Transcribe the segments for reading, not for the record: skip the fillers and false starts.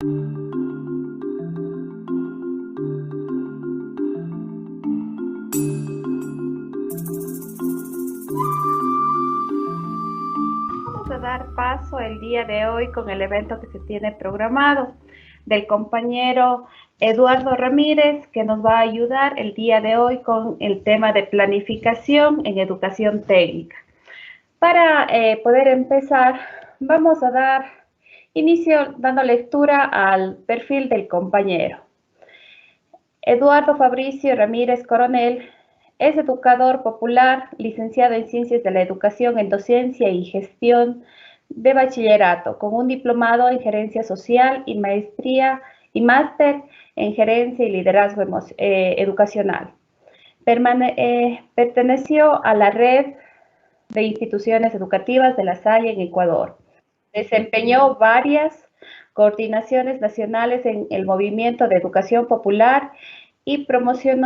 Vamos a dar paso el día de hoy con el evento que se tiene programado del compañero Eduardo Ramírez, que nos va a ayudar el día de hoy con el tema de planificación en educación técnica. Para poder empezar, vamos a dar inicio dando lectura al perfil del compañero. Eduardo Fabricio Ramírez Coronel es educador popular, licenciado en Ciencias de la Educación en Docencia y Gestión de Bachillerato, con un diplomado en Gerencia Social y maestría y máster en Gerencia y Liderazgo Educacional. Perteneció a la red de instituciones educativas de La Salle en Ecuador. Desempeñó varias coordinaciones nacionales en el movimiento de educación popular y promoción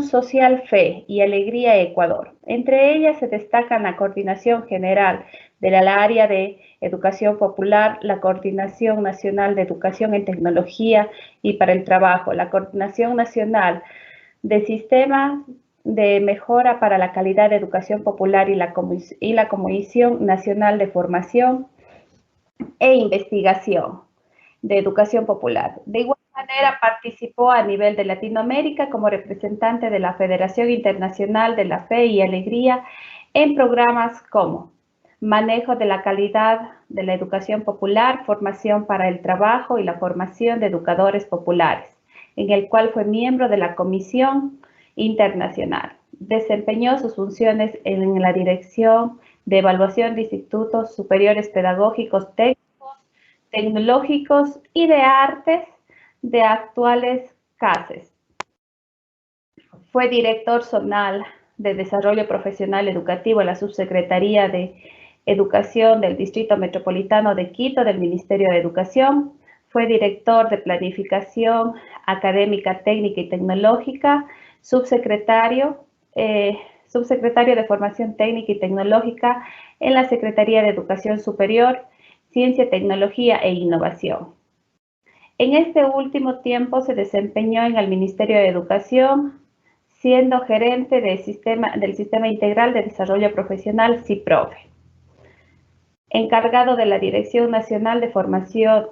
social Fe y Alegría Ecuador. Entre ellas se destacan la Coordinación General de la área de Educación Popular, la Coordinación Nacional de Educación en Tecnología y para el Trabajo, la Coordinación Nacional de Sistemas de Mejora para la Calidad de Educación Popular y la Comisión Nacional de Formación e Investigación de Educación Popular. De igual manera, participó a nivel de Latinoamérica como representante de la Federación Internacional de la Fe y Alegría en programas como Manejo de la Calidad de la Educación Popular, Formación para el Trabajo y la Formación de Educadores Populares, en el cual fue miembro de la Comisión Internacional. Desempeñó sus funciones en la Dirección de Evaluación de Institutos Superiores Pedagógicos Técnicos, Tecnológicos y de Artes de actuales CASES. Fue director zonal de Desarrollo Profesional Educativo en la Subsecretaría de Educación del Distrito Metropolitano de Quito del Ministerio de Educación. Fue director de Planificación Académica, Técnica y Tecnológica, subsecretario de Formación Técnica y Tecnológica en la Secretaría de Educación Superior, Ciencia, Tecnología e Innovación. En este último tiempo se desempeñó en el Ministerio de Educación, siendo gerente del Sistema Integral de Desarrollo Profesional, SIPROFE. Encargado de la Dirección Nacional de Formación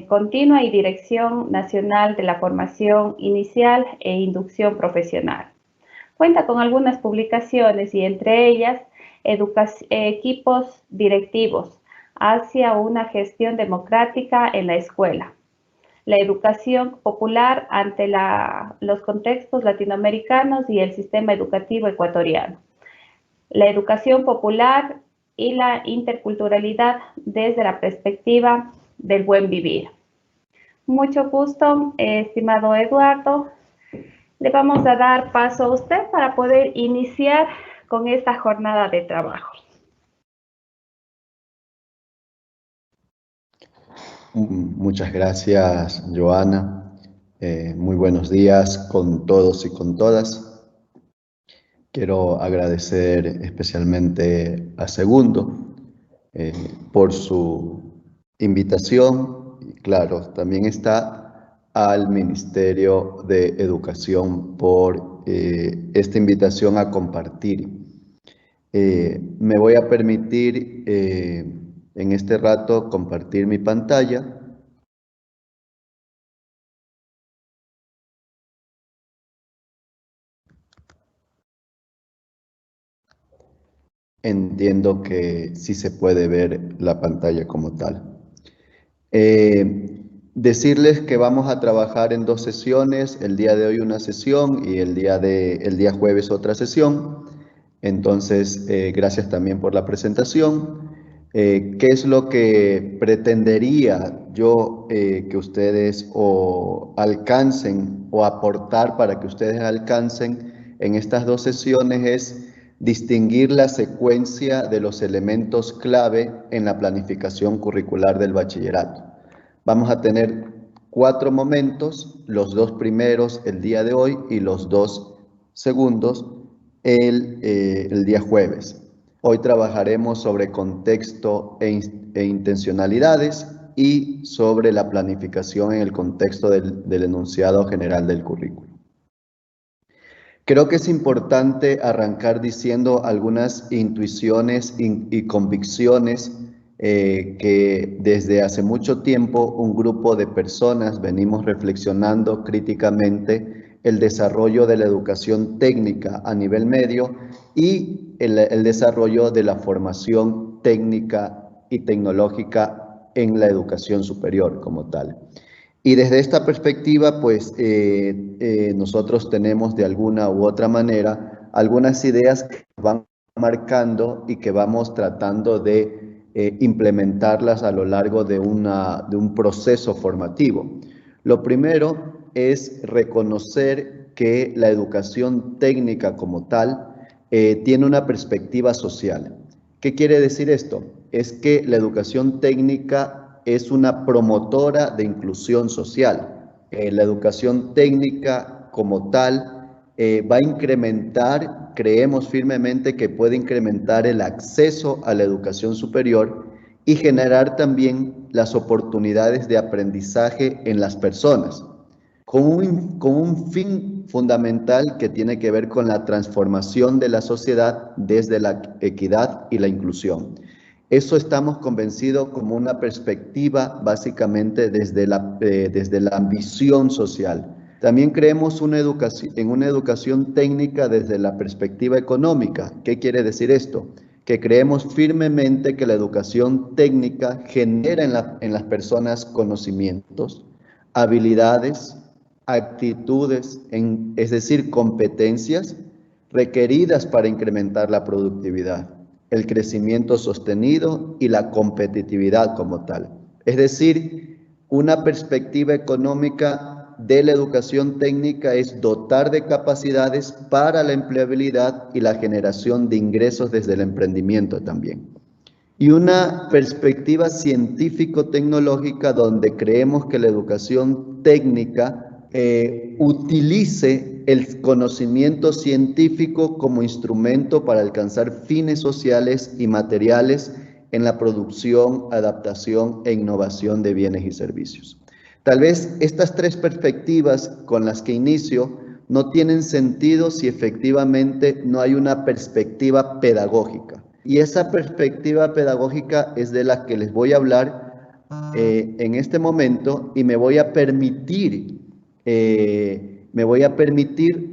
Continua y Dirección Nacional de la Formación Inicial e Inducción Profesional. Cuenta con algunas publicaciones y entre ellas equipos directivos hacia una gestión democrática en la escuela, la educación popular ante los contextos latinoamericanos y el sistema educativo ecuatoriano, la educación popular y la interculturalidad desde la perspectiva del buen vivir. Mucho gusto, estimado Eduardo. Le vamos a dar paso a usted para poder iniciar con esta jornada de trabajo. Muchas gracias, Joana. Muy buenos días con todos y con todas. Quiero agradecer especialmente a Segundo por su invitación y claro, también está al Ministerio de Educación por esta invitación a compartir. Me voy a permitir en este rato compartir mi pantalla. Entiendo que sí se puede ver la pantalla como tal. Decirles que vamos a trabajar en 2 sesiones, el día de hoy una sesión y el día jueves otra sesión. Entonces, gracias también por la presentación. ¿Qué es lo que pretendería yo que ustedes o alcancen o aportar para que ustedes alcancen en estas 2 sesiones? Es distinguir la secuencia de los elementos clave en la planificación curricular del bachillerato. Vamos a tener 4 momentos, los 2 primeros el día de hoy y los 2 segundos el día jueves. Hoy trabajaremos sobre contexto e intencionalidades y sobre la planificación en el contexto del enunciado general del currículo. Creo que es importante arrancar diciendo algunas intuiciones y convicciones que desde hace mucho tiempo un grupo de personas venimos reflexionando críticamente el desarrollo de la educación técnica a nivel medio y el desarrollo de la formación técnica y tecnológica en la educación superior como tal. Y desde esta perspectiva, pues nosotros tenemos de alguna u otra manera algunas ideas que van marcando y que vamos tratando de implementarlas a lo largo de un proceso formativo. Lo primero es reconocer que la educación técnica como tal tiene una perspectiva social. ¿Qué quiere decir esto? Es que la educación técnica es una promotora de inclusión social. La educación técnica como tal va a incrementar, creemos firmemente que puede incrementar el acceso a la educación superior y generar también las oportunidades de aprendizaje en las personas, con un fin fundamental que tiene que ver con la transformación de la sociedad desde la equidad y la inclusión. Eso estamos convencidos como una perspectiva básicamente desde la ambición social. También creemos en una educación técnica desde la perspectiva económica. ¿Qué quiere decir esto? Que creemos firmemente que la educación técnica genera en las personas conocimientos, habilidades, actitudes, es decir, competencias requeridas para incrementar la productividad, el crecimiento sostenido y la competitividad como tal. Es decir, una perspectiva económica de la educación técnica es dotar de capacidades para la empleabilidad y la generación de ingresos desde el emprendimiento también. Y una perspectiva científico-tecnológica donde creemos que la educación técnica utilice el conocimiento científico como instrumento para alcanzar fines sociales y materiales en la producción, adaptación e innovación de bienes y servicios. Tal vez estas tres perspectivas con las que inicio no tienen sentido si efectivamente no hay una perspectiva pedagógica. Y esa perspectiva pedagógica es de la que les voy a hablar en este momento y me voy a permitir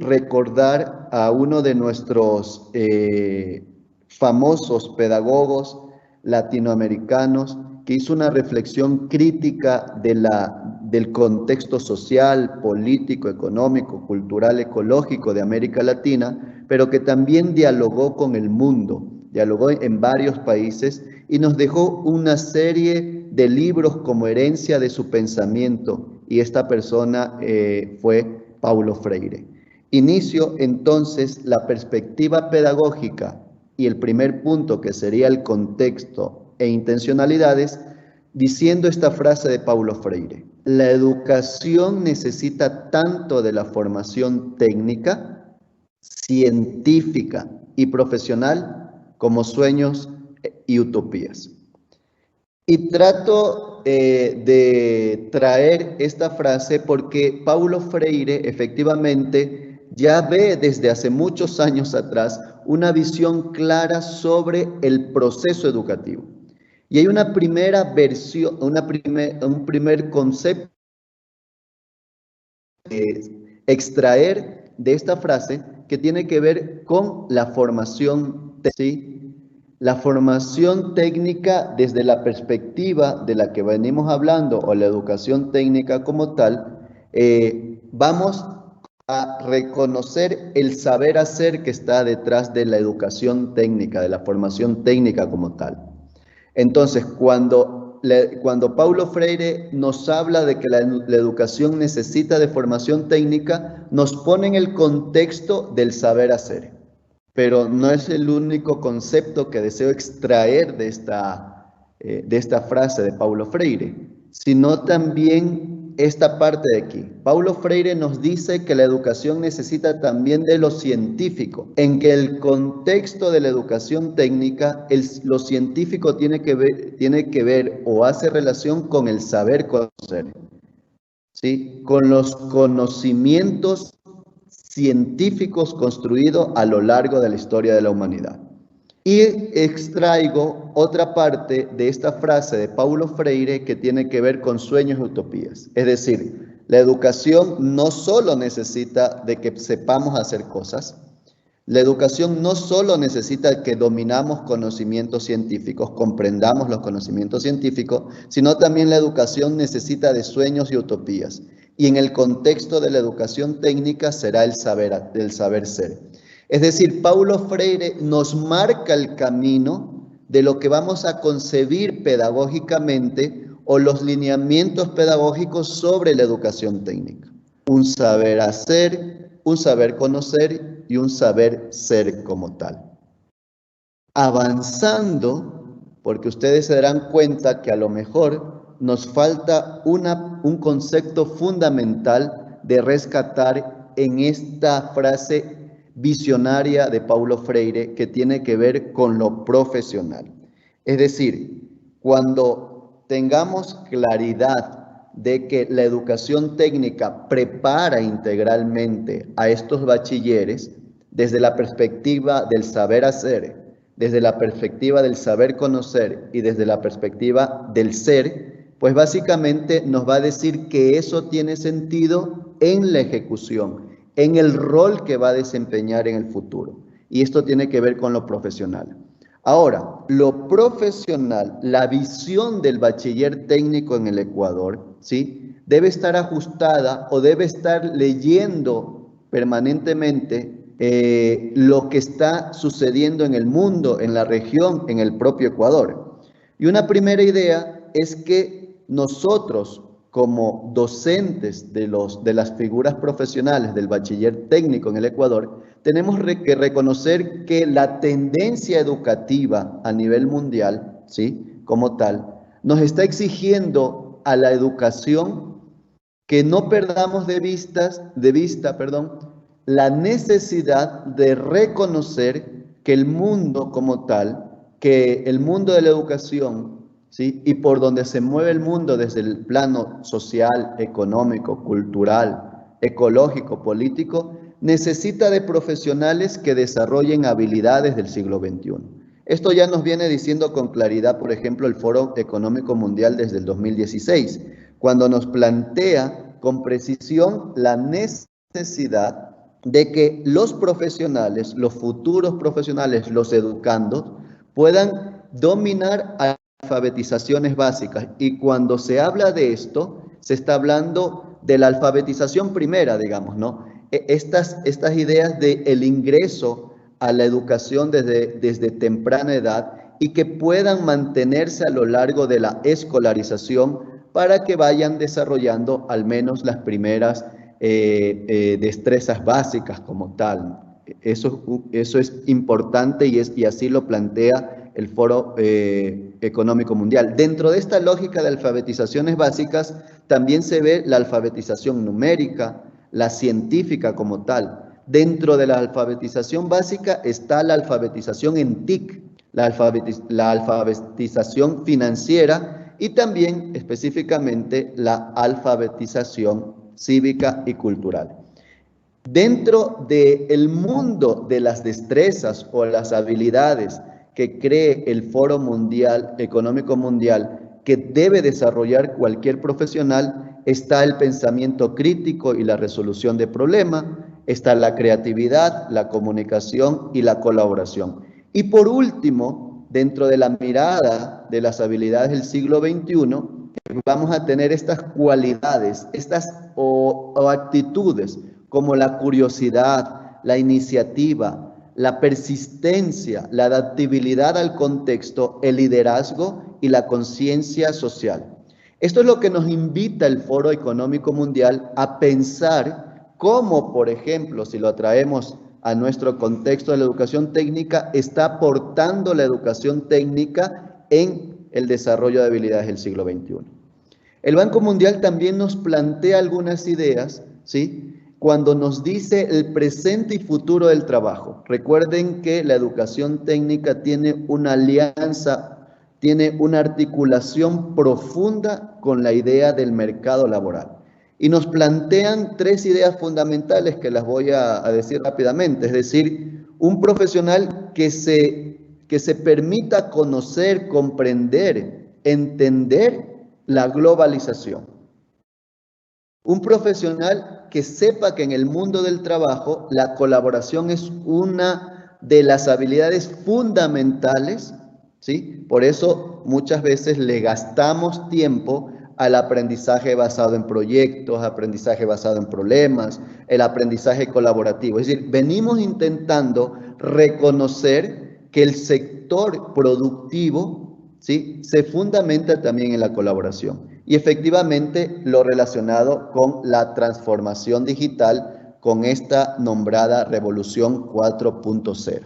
recordar a uno de nuestros famosos pedagogos latinoamericanos que hizo una reflexión crítica del contexto social, político, económico, cultural, ecológico de América Latina, pero que también dialogó con el mundo, dialogó en varios países y nos dejó una serie de libros como herencia de su pensamiento, y esta persona fue Paulo Freire. Inicio entonces la perspectiva pedagógica y el primer punto, que sería el contexto e intencionalidades, diciendo esta frase de Paulo Freire: la educación necesita tanto de la formación técnica, científica y profesional como sueños y utopías. Y trato de traer esta frase porque Paulo Freire efectivamente ya ve desde hace muchos años atrás una visión clara sobre el proceso educativo. Y hay una primera versión, un primer concepto extraer de esta frase que tiene que ver con la formación, ¿sí? La formación técnica desde la perspectiva de la que venimos hablando, o la educación técnica como tal, vamos a reconocer el saber hacer que está detrás de la educación técnica, de la formación técnica como tal. Entonces, cuando Paulo Freire nos habla de que la educación necesita de formación técnica, nos pone en el contexto del saber hacer. Pero no es el único concepto que deseo extraer de esta frase de Paulo Freire, sino también esta parte de aquí. Paulo Freire nos dice que la educación necesita también de lo científico, en que el contexto de la educación técnica, lo científico tiene que ver o hace relación con el saber conocer, ¿sí? Con los conocimientos científicos construidos a lo largo de la historia de la humanidad. Y extraigo otra parte de esta frase de Paulo Freire que tiene que ver con sueños y utopías. Es decir, la educación no solo necesita de que sepamos hacer cosas, la educación no solo necesita que dominamos conocimientos científicos, comprendamos los conocimientos científicos, sino también la educación necesita de sueños y utopías. Y en el contexto de la educación técnica será el saber ser. Es decir, Paulo Freire nos marca el camino de lo que vamos a concebir pedagógicamente o los lineamientos pedagógicos sobre la educación técnica. Un saber hacer, un saber conocer y un saber ser como tal. Avanzando, porque ustedes se darán cuenta que a lo mejor nos falta un concepto fundamental de rescatar en esta frase visionaria de Paulo Freire que tiene que ver con lo profesional. Es decir, cuando tengamos claridad de que la educación técnica prepara integralmente a estos bachilleres desde la perspectiva del saber hacer, desde la perspectiva del saber conocer y desde la perspectiva del ser, pues básicamente nos va a decir que eso tiene sentido en la ejecución, en el rol que va a desempeñar en el futuro. Y esto tiene que ver con lo profesional. Ahora, lo profesional, la visión del bachiller técnico en el Ecuador, ¿sí? Debe estar ajustada o debe estar leyendo permanentemente lo que está sucediendo en el mundo, en la región, en el propio Ecuador. Y una primera idea es que nosotros, como docentes de las figuras profesionales del bachiller técnico en el Ecuador, tenemos que reconocer que la tendencia educativa a nivel mundial, ¿sí? Como tal, nos está exigiendo a la educación que no perdamos de vista, la necesidad de reconocer que el mundo como tal, que el mundo de la educación, ¿sí? Y por donde se mueve el mundo desde el plano social, económico, cultural, ecológico, político, necesita de profesionales que desarrollen habilidades del siglo XXI. Esto ya nos viene diciendo con claridad, por ejemplo, el Foro Económico Mundial desde el 2016, cuando nos plantea con precisión la necesidad de que los profesionales, los futuros profesionales, los educandos, puedan dominar alfabetizaciones básicas. Y cuando se habla de esto, se está hablando de la alfabetización primera, digamos, ¿no? Estas ideas del ingreso a la educación desde temprana edad y que puedan mantenerse a lo largo de la escolarización para que vayan desarrollando al menos las primeras destrezas básicas como tal. Eso es importante y así lo plantea el Foro Económico Mundial. Dentro de esta lógica de alfabetizaciones básicas también se ve la alfabetización numérica, la científica como tal. Dentro de la alfabetización básica está la alfabetización en TIC, la alfabetización financiera y también específicamente la alfabetización cívica y cultural. Dentro del mundo de las destrezas o las habilidades que cree el Foro Económico Mundial que debe desarrollar cualquier profesional, está el pensamiento crítico y la resolución de problemas, está la creatividad, la comunicación y la colaboración. Y por último, dentro de la mirada de las habilidades del siglo XXI, vamos a tener estas cualidades, o actitudes como la curiosidad, la iniciativa, la persistencia, la adaptabilidad al contexto, el liderazgo y la conciencia social. Esto es lo que nos invita el Foro Económico Mundial a pensar cómo, por ejemplo, si lo traemos a nuestro contexto de la educación técnica, está aportando la educación técnica en el desarrollo de habilidades del siglo XXI. El Banco Mundial también nos plantea algunas ideas, ¿sí? Cuando nos dice el presente y futuro del trabajo. Recuerden que la educación técnica tiene una alianza, tiene una articulación profunda con la idea del mercado laboral. Y nos plantean tres ideas fundamentales que las voy a decir rápidamente. Es decir, un profesional que se permita conocer, comprender, entender la globalización. Un profesional que sepa que en el mundo del trabajo la colaboración es una de las habilidades fundamentales, ¿sí? Por eso muchas veces le gastamos tiempo al aprendizaje basado en proyectos, aprendizaje basado en problemas, el aprendizaje colaborativo. Es decir, venimos intentando reconocer que el sector productivo, ¿sí?, se fundamenta también en la colaboración. Y efectivamente lo relacionado con la transformación digital, con esta nombrada Revolución 4.0.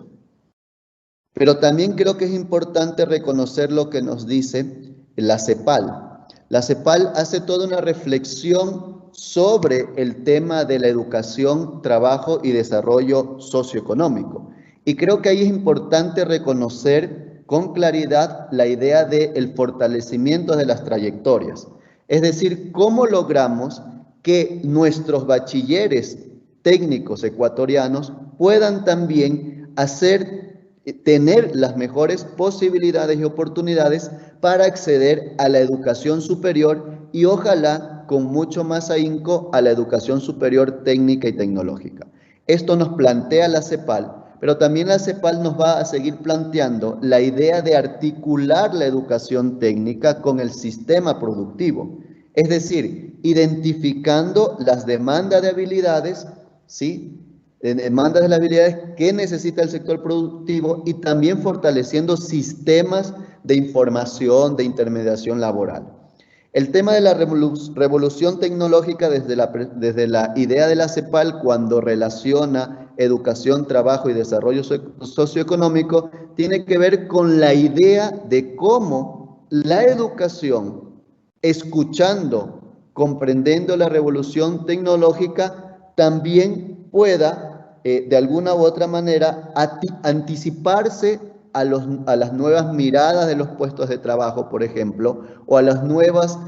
Pero también creo que es importante reconocer lo que nos dice la CEPAL. La CEPAL hace toda una reflexión sobre el tema de la educación, trabajo y desarrollo socioeconómico. Y creo que ahí es importante reconocer con claridad la idea del fortalecimiento de las trayectorias. Es decir, cómo logramos que nuestros bachilleres técnicos ecuatorianos puedan también tener las mejores posibilidades y oportunidades para acceder a la educación superior y ojalá con mucho más ahínco a la educación superior técnica y tecnológica. Esto nos plantea la CEPAL, pero también la CEPAL nos va a seguir planteando la idea de articular la educación técnica con el sistema productivo, es decir, identificando las demandas de habilidades, ¿sí?, demandas de las habilidades que necesita el sector productivo y también fortaleciendo sistemas de información, de intermediación laboral. El tema de la revolución tecnológica desde la idea de la CEPAL, cuando relaciona educación, trabajo y desarrollo socioeconómico, tiene que ver con la idea de cómo la educación, escuchando, comprendiendo la revolución tecnológica, también pueda de alguna u otra manera anticiparse a las nuevas miradas de los puestos de trabajo, por ejemplo, o a las nuevas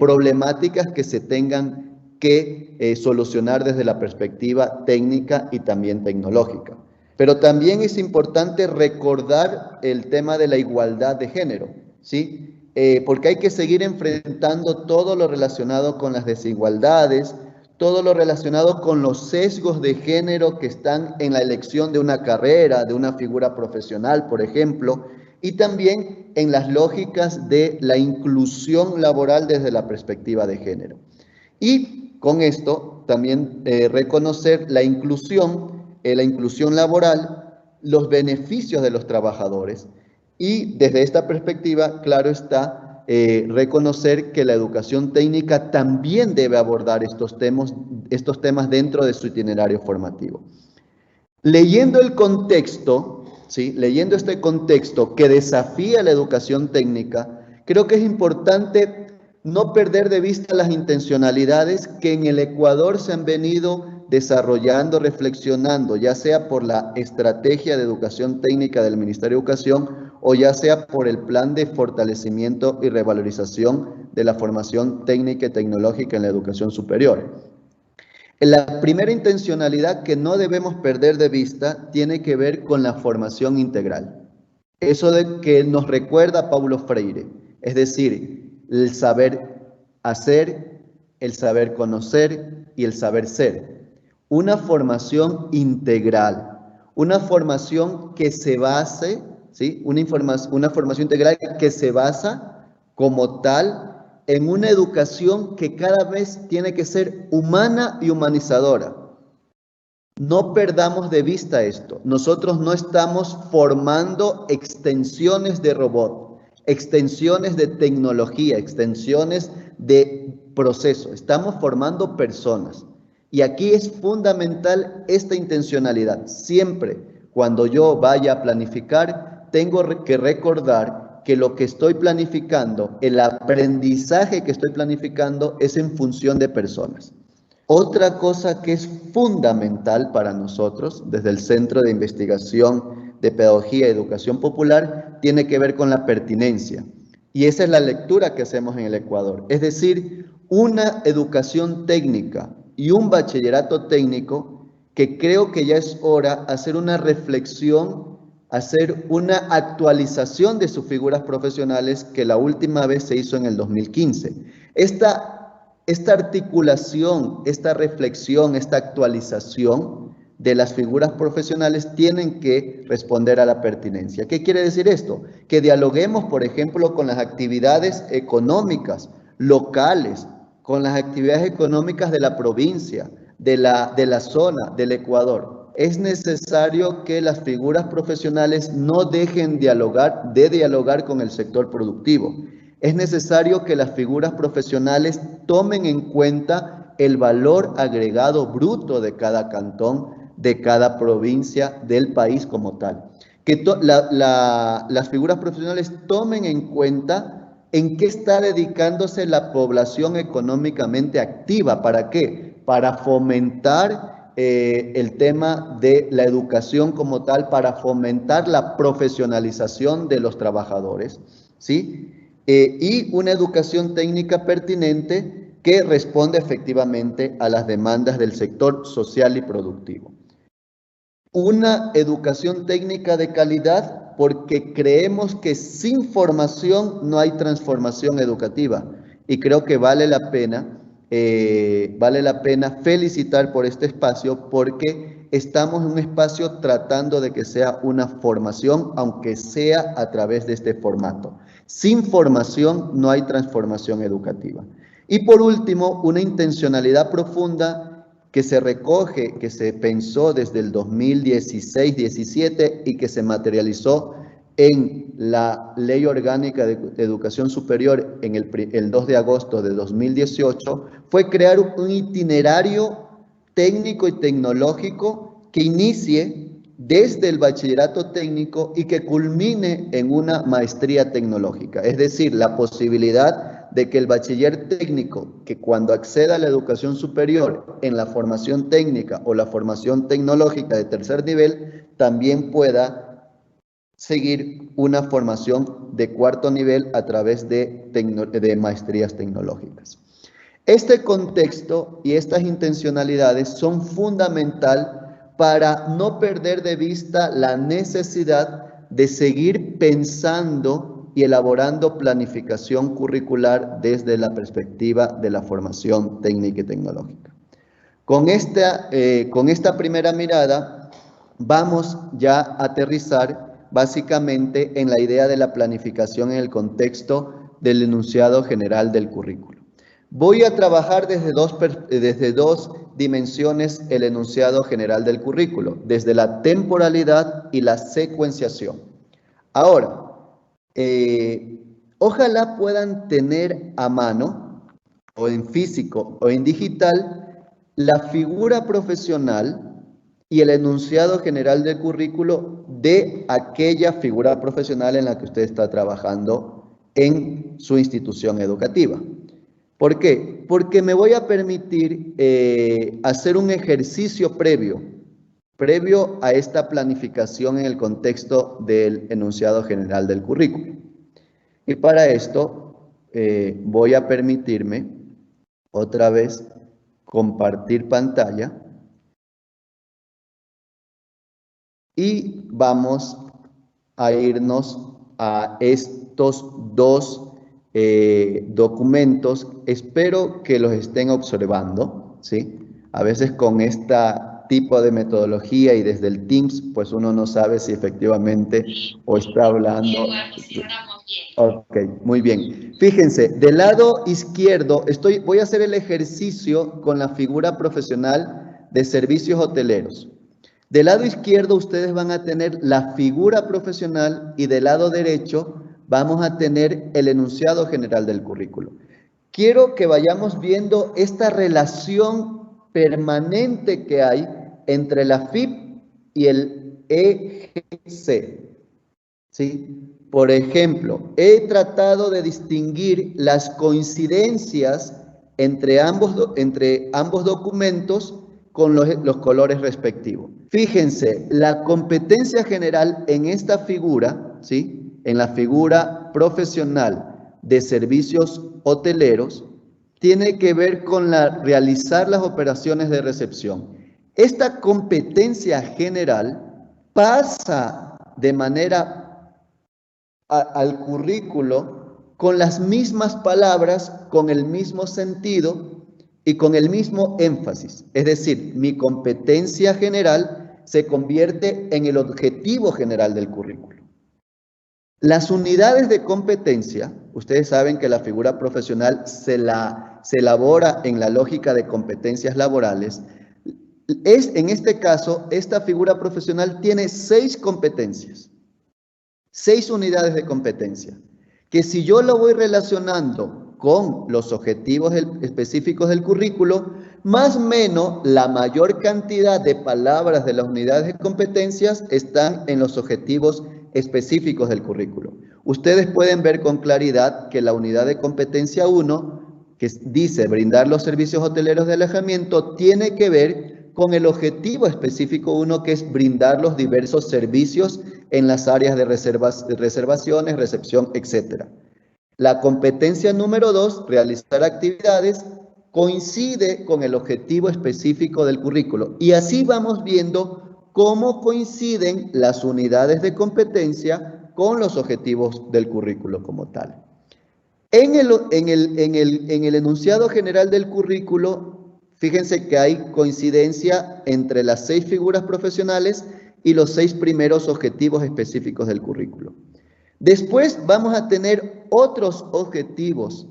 problemáticas que se tengan que solucionar desde la perspectiva técnica y también tecnológica. Pero también es importante recordar el tema de la igualdad de género, ¿sí? Porque hay que seguir enfrentando todo lo relacionado con las desigualdades, todo lo relacionado con los sesgos de género que están en la elección de una carrera, de una figura profesional, por ejemplo, y también en las lógicas de la inclusión laboral desde la perspectiva de género. Y con esto también reconocer la inclusión laboral, los beneficios de los trabajadores, y desde esta perspectiva, claro está, reconocer que la educación técnica también debe abordar estos temas dentro de su itinerario formativo. Leyendo el contexto, ¿sí?, leyendo este contexto que desafía la educación técnica, creo que es importante no perder de vista las intencionalidades que en el Ecuador se han venido desarrollando, reflexionando, ya sea por la estrategia de educación técnica del Ministerio de Educación o ya sea por el plan de fortalecimiento y revalorización de la formación técnica y tecnológica en la educación superior. La primera intencionalidad que no debemos perder de vista tiene que ver con la formación integral. Eso de que nos recuerda Paulo Freire, es decir, el saber hacer, el saber conocer y el saber ser. Una formación integral, una formación que se base, ¿sí?, una formación integral que se basa como tal en una educación que cada vez tiene que ser humana y humanizadora. No perdamos de vista esto. Nosotros no estamos formando extensiones de robot, extensiones de tecnología, extensiones de proceso. Estamos formando personas. Y aquí es fundamental esta intencionalidad. Siempre, cuando yo vaya a planificar, tengo que recordar que lo que estoy planificando, el aprendizaje que estoy planificando es en función de personas. Otra cosa que es fundamental para nosotros, desde el Centro de Investigación de Pedagogía y Educación Popular, tiene que ver con la pertinencia. Y esa es la lectura que hacemos en el Ecuador. Es decir, una educación técnica y un bachillerato técnico que creo que ya es hora hacer una reflexión, hacer una actualización de sus figuras profesionales que la última vez se hizo en el 2015. Esta articulación, esta reflexión, esta actualización de las figuras profesionales tienen que responder a la pertinencia. ¿Qué quiere decir esto? Que dialoguemos, por ejemplo, con las actividades económicas locales, con las actividades económicas de la provincia, de la zona, del Ecuador. Es necesario que las figuras profesionales no dejen de dialogar con el sector productivo. Es necesario que las figuras profesionales tomen en cuenta el valor agregado bruto de cada cantón, de cada provincia, del país como tal. Que las figuras profesionales tomen en cuenta en qué está dedicándose la población económicamente activa. ¿Para qué? Para fomentar el tema de la educación como tal, para fomentar la profesionalización de los trabajadores, ¿sí? Y una educación técnica pertinente que responde efectivamente a las demandas del sector social y productivo. Una educación técnica de calidad porque creemos que sin formación no hay transformación educativa y creo que vale la pena felicitar por este espacio porque estamos en un espacio tratando de que sea una formación, aunque sea a través de este formato. Sin formación no hay transformación educativa. Y por último, una intencionalidad profunda que se recoge, que se pensó desde el 2016-17 y que se materializó en la Ley Orgánica de Educación Superior en el 2 de agosto de 2018, fue crear un itinerario técnico y tecnológico que inicie desde el bachillerato técnico y que culmine en una maestría tecnológica. Es decir, la posibilidad de que el bachiller técnico, que cuando acceda a la educación superior en la formación técnica o la formación tecnológica de tercer nivel, también pueda seguir una formación de cuarto nivel a través de maestrías tecnológicas. Este contexto y estas intencionalidades son fundamental para no perder de vista la necesidad de seguir pensando y elaborando planificación curricular desde la perspectiva de la formación técnica y tecnológica. Con esta primera mirada vamos ya a aterrizar básicamente en la idea de la planificación en el contexto del enunciado general del currículo. Voy a trabajar desde dos dimensiones el enunciado general del currículo, desde la temporalidad y la secuenciación. Ahora, ojalá puedan tener a mano, o en físico o en digital, la figura profesional y el enunciado general del currículo de aquella figura profesional en la que usted está trabajando en su institución educativa. ¿Por qué? Porque me voy a permitir hacer un ejercicio previo a esta planificación en el contexto del enunciado general del currículo. Y para esto voy a permitirme otra vez compartir pantalla y vamos a irnos a estos dos documentos. Espero que los estén observando, ¿sí? A veces con este tipo de metodología y desde el Teams, pues uno no sabe si efectivamente o está hablando. Ok, muy bien. Fíjense, del lado izquierdo voy a hacer el ejercicio con la figura profesional de servicios hoteleros. Del lado izquierdo ustedes van a tener la figura profesional y del lado derecho vamos a tener el enunciado general del currículo. Quiero que vayamos viendo esta relación permanente que hay entre la FIP y el EGC, ¿sí? Por ejemplo, he tratado de distinguir las coincidencias entre ambos documentos con los colores respectivos. Fíjense, la competencia general en esta figura, ¿sí? En la figura profesional de servicios hoteleros, tiene que ver con realizar las operaciones de recepción. Esta competencia general pasa de manera al currículo con las mismas palabras, con el mismo sentido y con el mismo énfasis. Es decir, mi competencia general se convierte en el objetivo general del currículo. Las unidades de competencia, ustedes saben que la figura profesional se elabora en la lógica de competencias laborales. En este caso, esta figura profesional tiene 6 competencias. 6 unidades de competencia, que si yo lo voy relacionando con los objetivos específicos del currículo, más o menos la mayor cantidad de palabras de las unidades de competencias están en los objetivos específicos del currículo. Ustedes pueden ver con claridad que la unidad de competencia 1, que dice brindar los servicios hoteleros de alojamiento, tiene que ver con el objetivo específico 1, que es brindar los diversos servicios en las áreas de reservaciones, recepción, etc. La competencia número 2, realizar actividades, coincide con el objetivo específico del currículo. Y así vamos viendo cómo coinciden las unidades de competencia con los objetivos del currículo como tal. En el enunciado general del currículo, fíjense que hay coincidencia entre las 6 figuras profesionales y los 6 primeros objetivos específicos del currículo. Después vamos a tener otros objetivos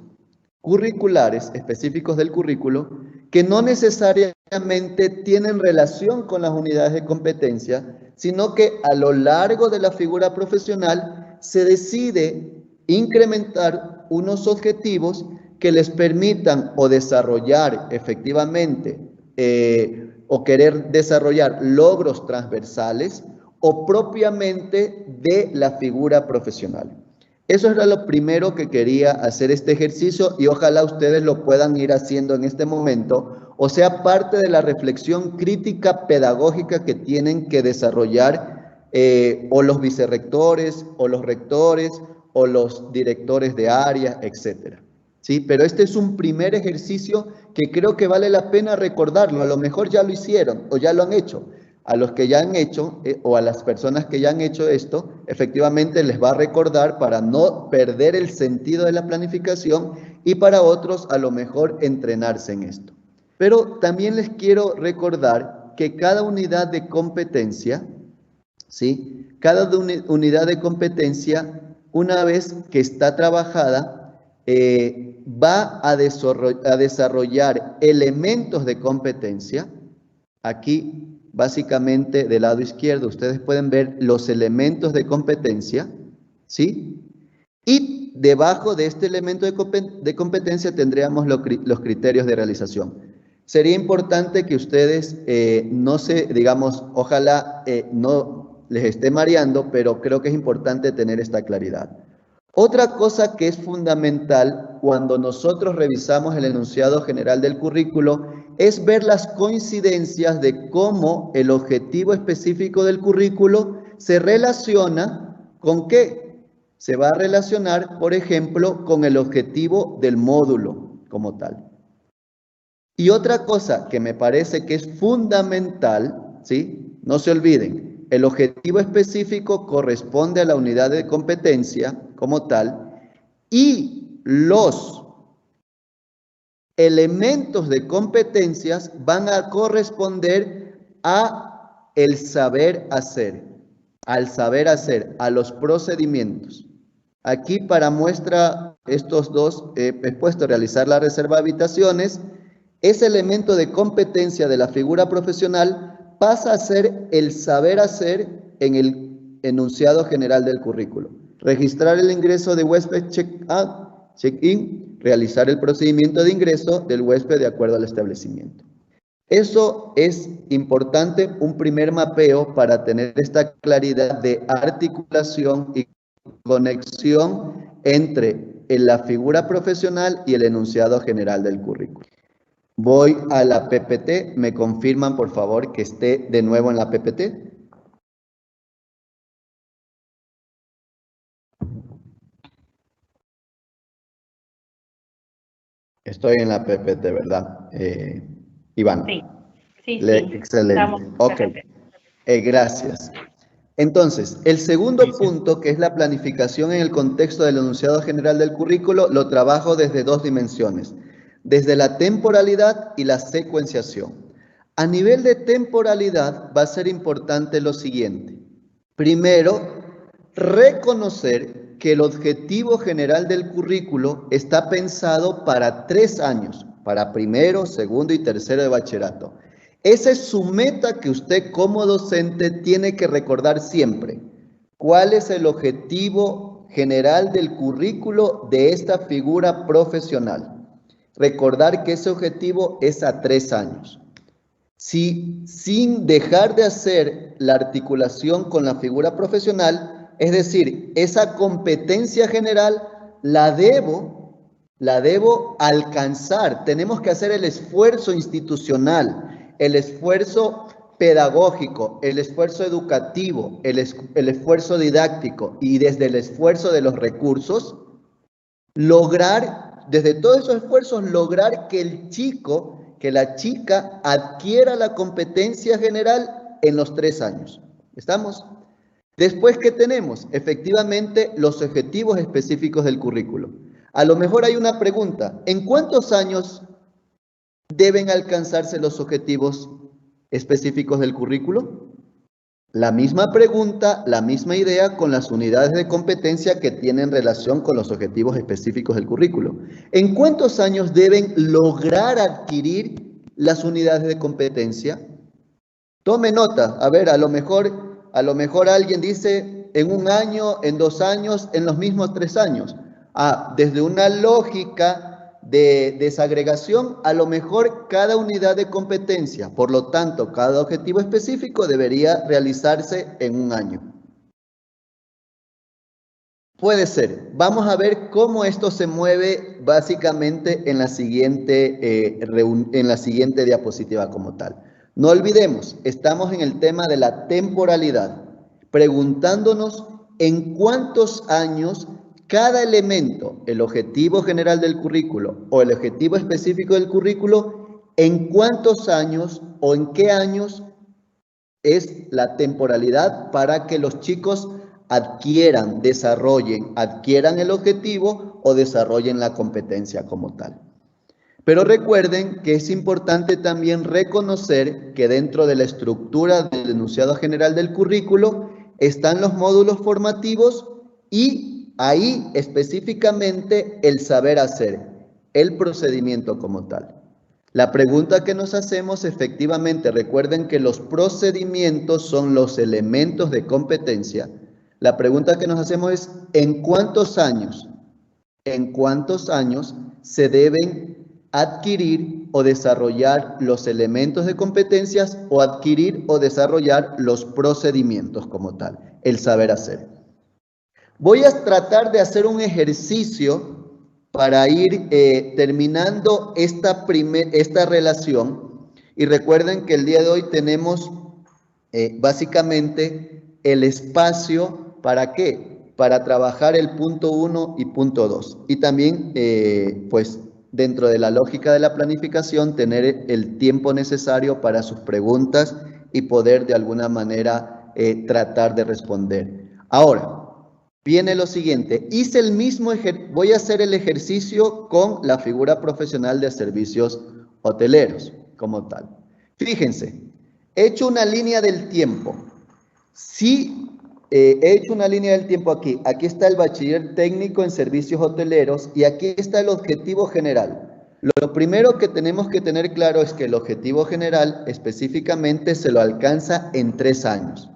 curriculares específicos del currículo que no necesariamente tienen relación con las unidades de competencia, sino que a lo largo de la figura profesional se decide incrementar unos objetivos que les permitan o desarrollar efectivamente o querer desarrollar logros transversales o propiamente de la figura profesional. Eso era lo primero que quería hacer este ejercicio y ojalá ustedes lo puedan ir haciendo en este momento, o sea, parte de la reflexión crítica pedagógica que tienen que desarrollar o los vicerrectores o los rectores o los directores de área, etcétera. ¿Sí? Pero este es un primer ejercicio que creo que vale la pena recordarlo. A lo mejor ya lo hicieron o ya lo han hecho. A los que ya han hecho o a las personas que ya han hecho esto, efectivamente les va a recordar para no perder el sentido de la planificación y para otros a lo mejor entrenarse en esto. Pero también les quiero recordar que cada unidad de competencia, ¿sí? Cada unidad de competencia, una vez que está trabajada, va a desarrollar elementos de competencia. Aquí, básicamente, del lado izquierdo, ustedes pueden ver los elementos de competencia, ¿sí? Y debajo de este elemento de competencia tendríamos los criterios de realización. Sería importante que ustedes no se, digamos, ojalá no les esté mareando, pero creo que es importante tener esta claridad. Otra cosa que es fundamental cuando nosotros revisamos el enunciado general del currículo es ver las coincidencias de cómo el objetivo específico del currículo se relaciona con qué. Se va a relacionar, por ejemplo, con el objetivo del módulo como tal. Y otra cosa que me parece que es fundamental, ¿sí? No se olviden, el objetivo específico corresponde a la unidad de competencia como tal y los elementos de competencias van a corresponder a el saber hacer, al saber hacer, a los procedimientos. Aquí para muestra estos dos he puesto realizar la reserva de habitaciones. Ese elemento de competencia de la figura profesional pasa a ser el saber hacer en el enunciado general del currículo. Registrar el ingreso de huésped check-in, realizar el procedimiento de ingreso del huésped de acuerdo al establecimiento. Eso es importante, un primer mapeo para tener esta claridad de articulación y conexión entre la figura profesional y el enunciado general del currículo. Voy a la PPT, me confirman por favor que esté de nuevo en la PPT. Estoy en la PPT, ¿verdad? Iván. Sí, sí, Excelente. Ok, gracias. Entonces, el segundo punto, que es la planificación en el contexto del enunciado general del currículo, lo trabajo desde dos dimensiones, desde la temporalidad y la secuenciación. A nivel de temporalidad va a ser importante lo siguiente. Primero, reconocer que el objetivo general del currículo está pensado para 3 años, para primero, segundo y tercero de bachillerato. Esa es su meta que usted como docente tiene que recordar siempre. ¿Cuál es el objetivo general del currículo de esta figura profesional? Recordar que ese objetivo es a 3 años. Sin dejar de hacer la articulación con la figura profesional, es decir, esa competencia general la debo alcanzar. Tenemos que hacer el esfuerzo institucional, el esfuerzo pedagógico, el esfuerzo educativo, el esfuerzo didáctico y desde el esfuerzo de los recursos, lograr, desde todos esos esfuerzos, lograr que el chico, que la chica adquiera la competencia general en los 3 años. ¿Estamos? Después, ¿qué tenemos? Efectivamente, los objetivos específicos del currículo. A lo mejor hay una pregunta, ¿en cuántos años deben alcanzarse los objetivos específicos del currículo? La misma pregunta, la misma idea con las unidades de competencia que tienen relación con los objetivos específicos del currículo. ¿En cuántos años deben lograr adquirir las unidades de competencia? Tome nota, a ver, a lo mejor alguien dice en 1 año, en 2 años, en los mismos 3 años. Desde una lógica de desagregación, a lo mejor cada unidad de competencia, por lo tanto, cada objetivo específico debería realizarse en 1 año. Puede ser. Vamos a ver cómo esto se mueve básicamente en la siguiente diapositiva como tal. No olvidemos, estamos en el tema de la temporalidad, preguntándonos en cuántos años cada elemento, el objetivo general del currículo o el objetivo específico del currículo, en cuántos años o en qué años es la temporalidad para que los chicos adquieran el objetivo o desarrollen la competencia como tal. Pero recuerden que es importante también reconocer que dentro de la estructura del enunciado general del currículo están los módulos formativos y ahí específicamente el saber hacer, el procedimiento como tal. La pregunta que nos hacemos efectivamente, recuerden que los procedimientos son los elementos de competencia. La pregunta que nos hacemos es, ¿en cuántos años se deben adquirir o desarrollar los elementos de competencias o adquirir o desarrollar los procedimientos como tal, el saber hacer? Voy a tratar de hacer un ejercicio para ir terminando esta relación. Y recuerden que el día de hoy tenemos básicamente el espacio, ¿para qué? Para trabajar el punto 1 y punto 2. Y también, pues, dentro de la lógica de la planificación, tener el tiempo necesario para sus preguntas y poder de alguna manera tratar de responder. Ahora, viene lo siguiente, voy a hacer el ejercicio con la figura profesional de servicios hoteleros como tal. Fíjense, he hecho una línea del tiempo. He hecho una línea del tiempo aquí. Aquí está el bachiller técnico en servicios hoteleros y aquí está el objetivo general. Lo primero que tenemos que tener claro es que el objetivo general específicamente se lo alcanza en 3 años.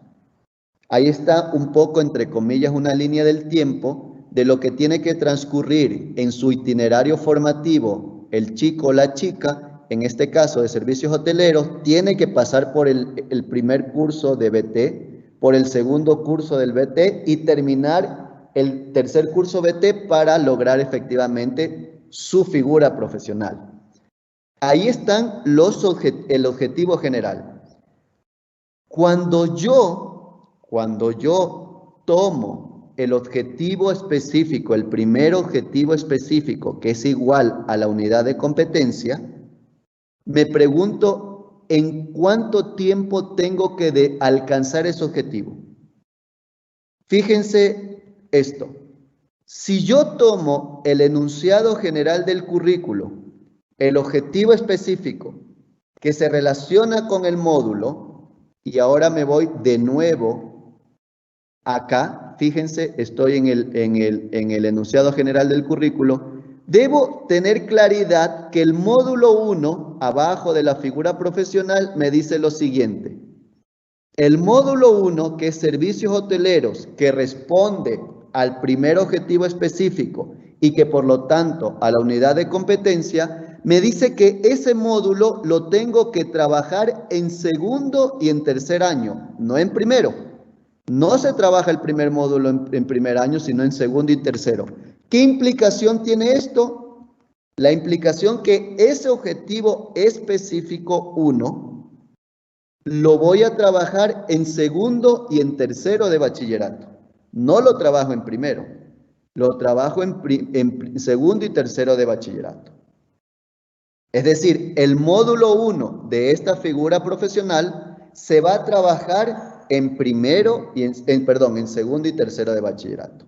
Ahí está un poco, entre comillas, una línea del tiempo de lo que tiene que transcurrir en su itinerario formativo el chico o la chica, en este caso de servicios hoteleros, tiene que pasar por el primer curso de BT, por el segundo curso del BT y terminar el tercer curso BT para lograr efectivamente su figura profesional. Ahí están el objetivo general. Cuando yo tomo el objetivo específico, el primer objetivo específico, que es igual a la unidad de competencia, me pregunto en cuánto tiempo tengo que alcanzar ese objetivo. Fíjense esto. Si yo tomo el enunciado general del currículo, el objetivo específico que se relaciona con el módulo, y ahora me voy de nuevo acá, fíjense, estoy en el enunciado general del currículo, debo tener claridad que el módulo 1, abajo de la figura profesional, me dice lo siguiente. El módulo 1, que es servicios hoteleros, que responde al primer objetivo específico y que por lo tanto a la unidad de competencia, me dice que ese módulo lo tengo que trabajar en segundo y en tercer año, no en primero. No se trabaja el primer módulo en primer año, sino en segundo y tercero. ¿Qué implicación tiene esto? La implicación que ese objetivo específico 1 lo voy a trabajar en segundo y en tercero de bachillerato. No lo trabajo en primero, lo trabajo en segundo y tercero de bachillerato. Es decir, el módulo 1 de esta figura profesional se va a trabajar en primero y en segundo y tercero de bachillerato.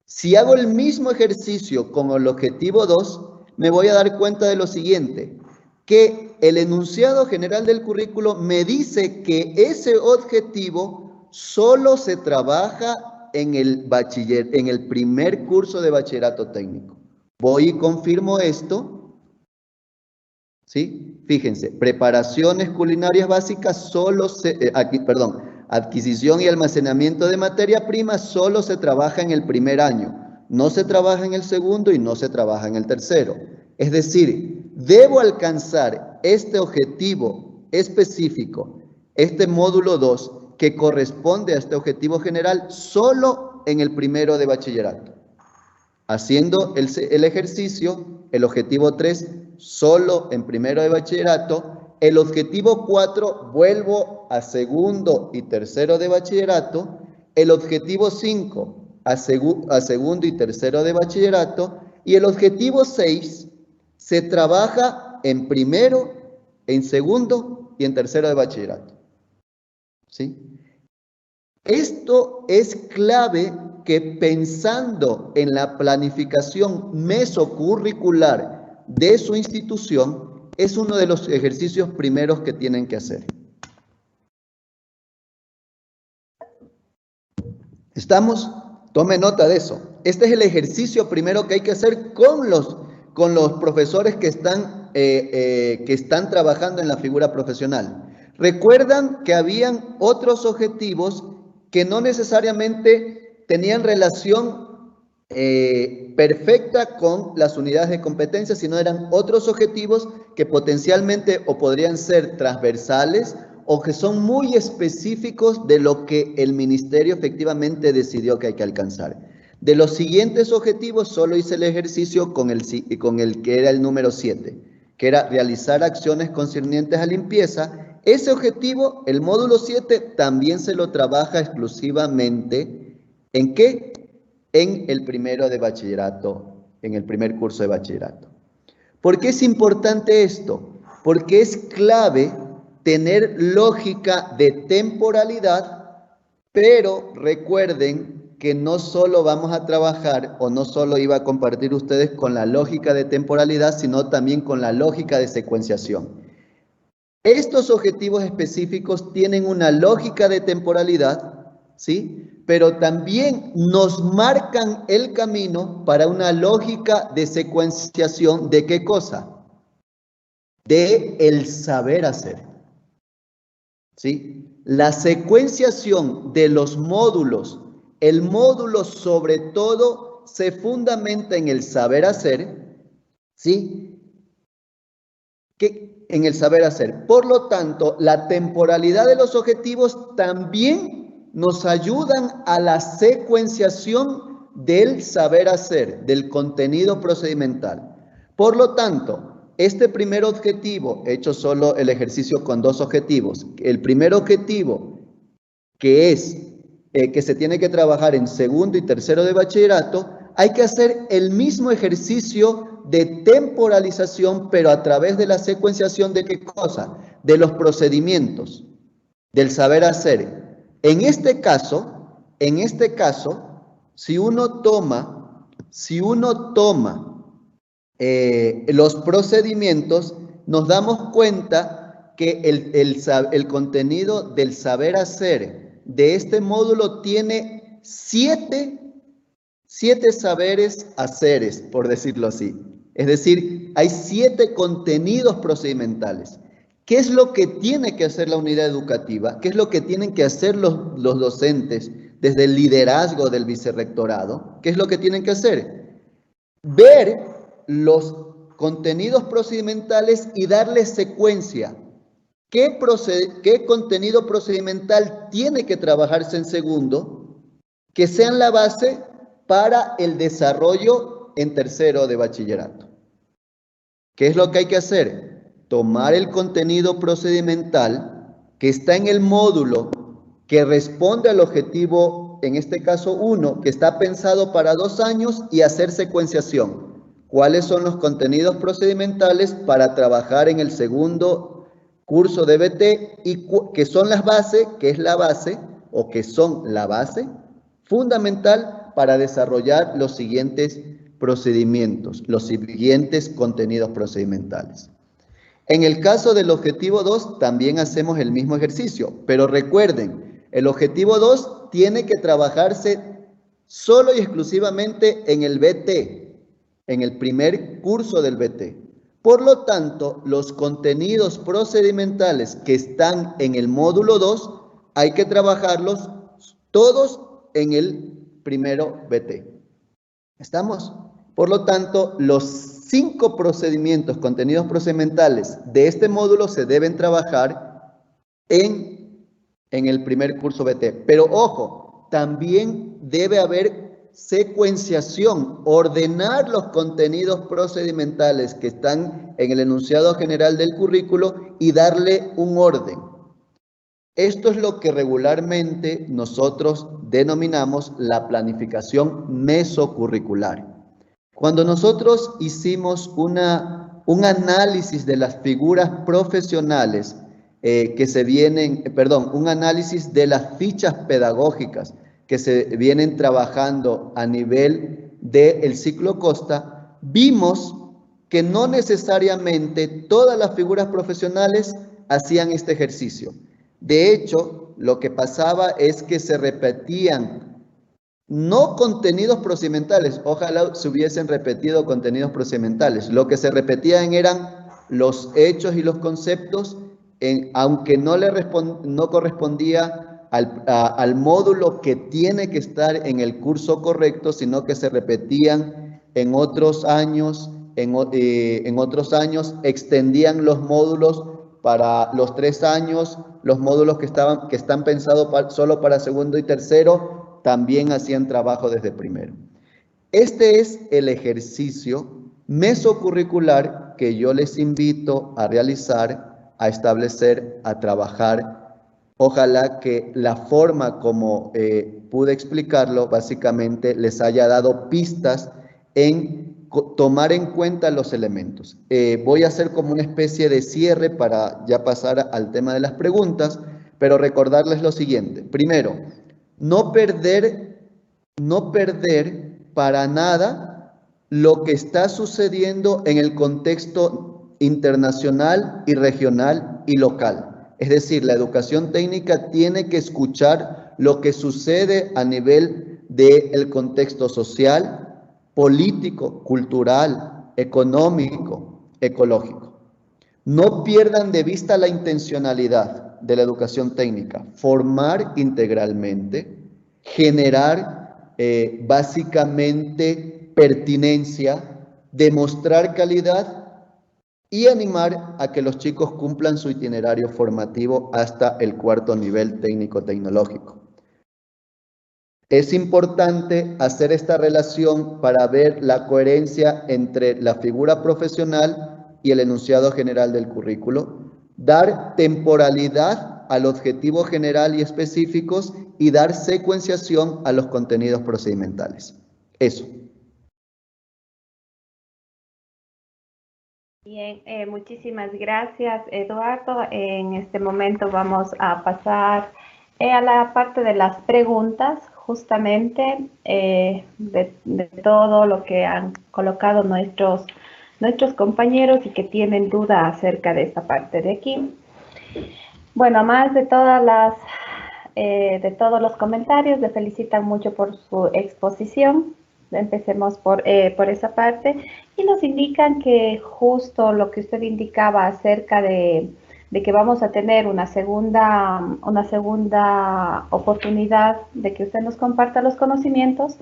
Si hago el mismo ejercicio con el objetivo 2, me voy a dar cuenta de lo siguiente, que el enunciado general del currículo me dice que ese objetivo solo se trabaja en el primer curso de bachillerato técnico. Voy y confirmo esto. ¿Sí? Fíjense, preparaciones culinarias básicas adquisición y almacenamiento de materia prima solo se trabaja en el primer año, no se trabaja en el segundo y no se trabaja en el tercero. Es decir, debo alcanzar este objetivo específico, este módulo 2, que corresponde a este objetivo general solo en el primero de bachillerato. Haciendo el ejercicio, el objetivo 3 solo en primero de bachillerato, el objetivo 4 vuelvo a segundo y tercero de bachillerato, el objetivo 5 a segundo y tercero de bachillerato, y el objetivo 6 se trabaja en primero, en segundo y en tercero de bachillerato. ¿Sí? Esto es clave, que pensando en la planificación mesocurricular de su institución, es uno de los ejercicios primeros que tienen que hacer. ¿Estamos? Tome nota de eso. Este es el ejercicio primero que hay que hacer con los profesores que están trabajando en la figura profesional. Recuerdan que habían otros objetivos que no necesariamente tenían relación perfecta con las unidades de competencia, sino eran otros objetivos que potencialmente o podrían ser transversales o que son muy específicos de lo que el ministerio efectivamente decidió que hay que alcanzar. De los siguientes objetivos solo hice el ejercicio con el que era el número 7, que era realizar acciones concernientes a limpieza. Ese objetivo, el módulo 7, también se lo trabaja exclusivamente ¿en qué? En el primero de bachillerato, en el primer curso de bachillerato. ¿Por qué es importante esto? Porque es clave tener lógica de temporalidad, pero recuerden que no solo vamos a trabajar, o no solo iba a compartir ustedes con la lógica de temporalidad, sino también con la lógica de secuenciación. Estos objetivos específicos tienen una lógica de temporalidad, ¿sí? Pero también nos marcan el camino para una lógica de secuenciación. ¿De qué cosa? De el saber hacer. ¿Sí? La secuenciación de los módulos, el módulo sobre todo se fundamenta en el saber hacer, ¿sí? En el saber hacer. Por lo tanto, la temporalidad de los objetivos también nos ayudan a la secuenciación del saber hacer, del contenido procedimental. Por lo tanto, este primer objetivo, he hecho solo el ejercicio con dos objetivos. El primer objetivo, que es que se tiene que trabajar en segundo y tercero de bachillerato, hay que hacer el mismo ejercicio de temporalización, pero a través de la secuenciación de ¿qué cosa? De los procedimientos, del saber hacer. En este caso, si uno toma los procedimientos, nos damos cuenta que el contenido del saber hacer de este módulo tiene siete saberes haceres, por decirlo así. Es decir, hay 7 contenidos procedimentales. ¿Qué es lo que tiene que hacer la unidad educativa? ¿Qué es lo que tienen que hacer los docentes desde el liderazgo del vicerrectorado? ¿Qué es lo que tienen que hacer? Ver los contenidos procedimentales y darle secuencia. ¿Qué contenido procedimental tiene que trabajarse en segundo? Que sean la base para el desarrollo en tercero de bachillerato. ¿Qué es lo que hay que hacer? Tomar el contenido procedimental que está en el módulo que responde al objetivo, en este caso 1, que está pensado para 2 años, y hacer secuenciación. ¿Cuáles son los contenidos procedimentales para trabajar en el segundo curso de BT y que son las bases, que es la base o que son la base fundamental para desarrollar los siguientes procedimientos, los siguientes contenidos procedimentales? En el caso del objetivo 2 también hacemos el mismo ejercicio, pero recuerden, el objetivo 2 tiene que trabajarse solo y exclusivamente en el BT, en el primer curso del BT. Por lo tanto, los contenidos procedimentales que están en el módulo 2 hay que trabajarlos todos en el primero BT. ¿Estamos? Por lo tanto, los 5 procedimientos, contenidos procedimentales de este módulo se deben trabajar en el primer curso BT. Pero ojo, también debe haber secuenciación, ordenar los contenidos procedimentales que están en el enunciado general del currículo y darle un orden. Esto es lo que regularmente nosotros denominamos la planificación mesocurricular. Cuando nosotros hicimos un análisis de las figuras profesionales un análisis de las fichas pedagógicas que se vienen trabajando a nivel del ciclo Costa, vimos que no necesariamente todas las figuras profesionales hacían este ejercicio. De hecho, lo que pasaba es que se repetían no contenidos procedimentales, ojalá se hubiesen repetido contenidos procedimentales. Lo que se repetían eran los hechos y los conceptos, aunque no correspondía al módulo que tiene que estar en el curso correcto, sino que se repetían en otros años, extendían los módulos para los 3 años, los módulos que están pensados solo para segundo y tercero, también hacían trabajo desde primero. Este es el ejercicio mesocurricular que yo les invito a realizar, a establecer, a trabajar. Ojalá que la forma como pude explicarlo, básicamente les haya dado pistas en tomar en cuenta los elementos. Voy a hacer como una especie de cierre para ya pasar al tema de las preguntas, pero recordarles lo siguiente. Primero, no perder para nada lo que está sucediendo en el contexto internacional y regional y local. Es decir, la educación técnica tiene que escuchar lo que sucede a nivel del contexto social, político, cultural, económico, ecológico. No pierdan de vista la intencionalidad de la educación técnica, formar integralmente, generar básicamente pertinencia, demostrar calidad y animar a que los chicos cumplan su itinerario formativo hasta el 4º nivel técnico-tecnológico. Es importante hacer esta relación para ver la coherencia entre la figura profesional y el enunciado general del currículo, dar temporalidad al objetivo general y específicos y dar secuenciación a los contenidos procedimentales. Eso. Bien, muchísimas gracias, Eduardo. En este momento vamos a pasar a la parte de las preguntas, justamente de todo lo que han colocado nuestros compañeros y que tienen duda acerca de esta parte de aquí. Bueno, más de todos los comentarios, le felicitan mucho por su exposición. Empecemos por esa parte y nos indican que justo lo que usted indicaba acerca de que vamos a tener una segunda oportunidad de que usted nos comparta los conocimientos.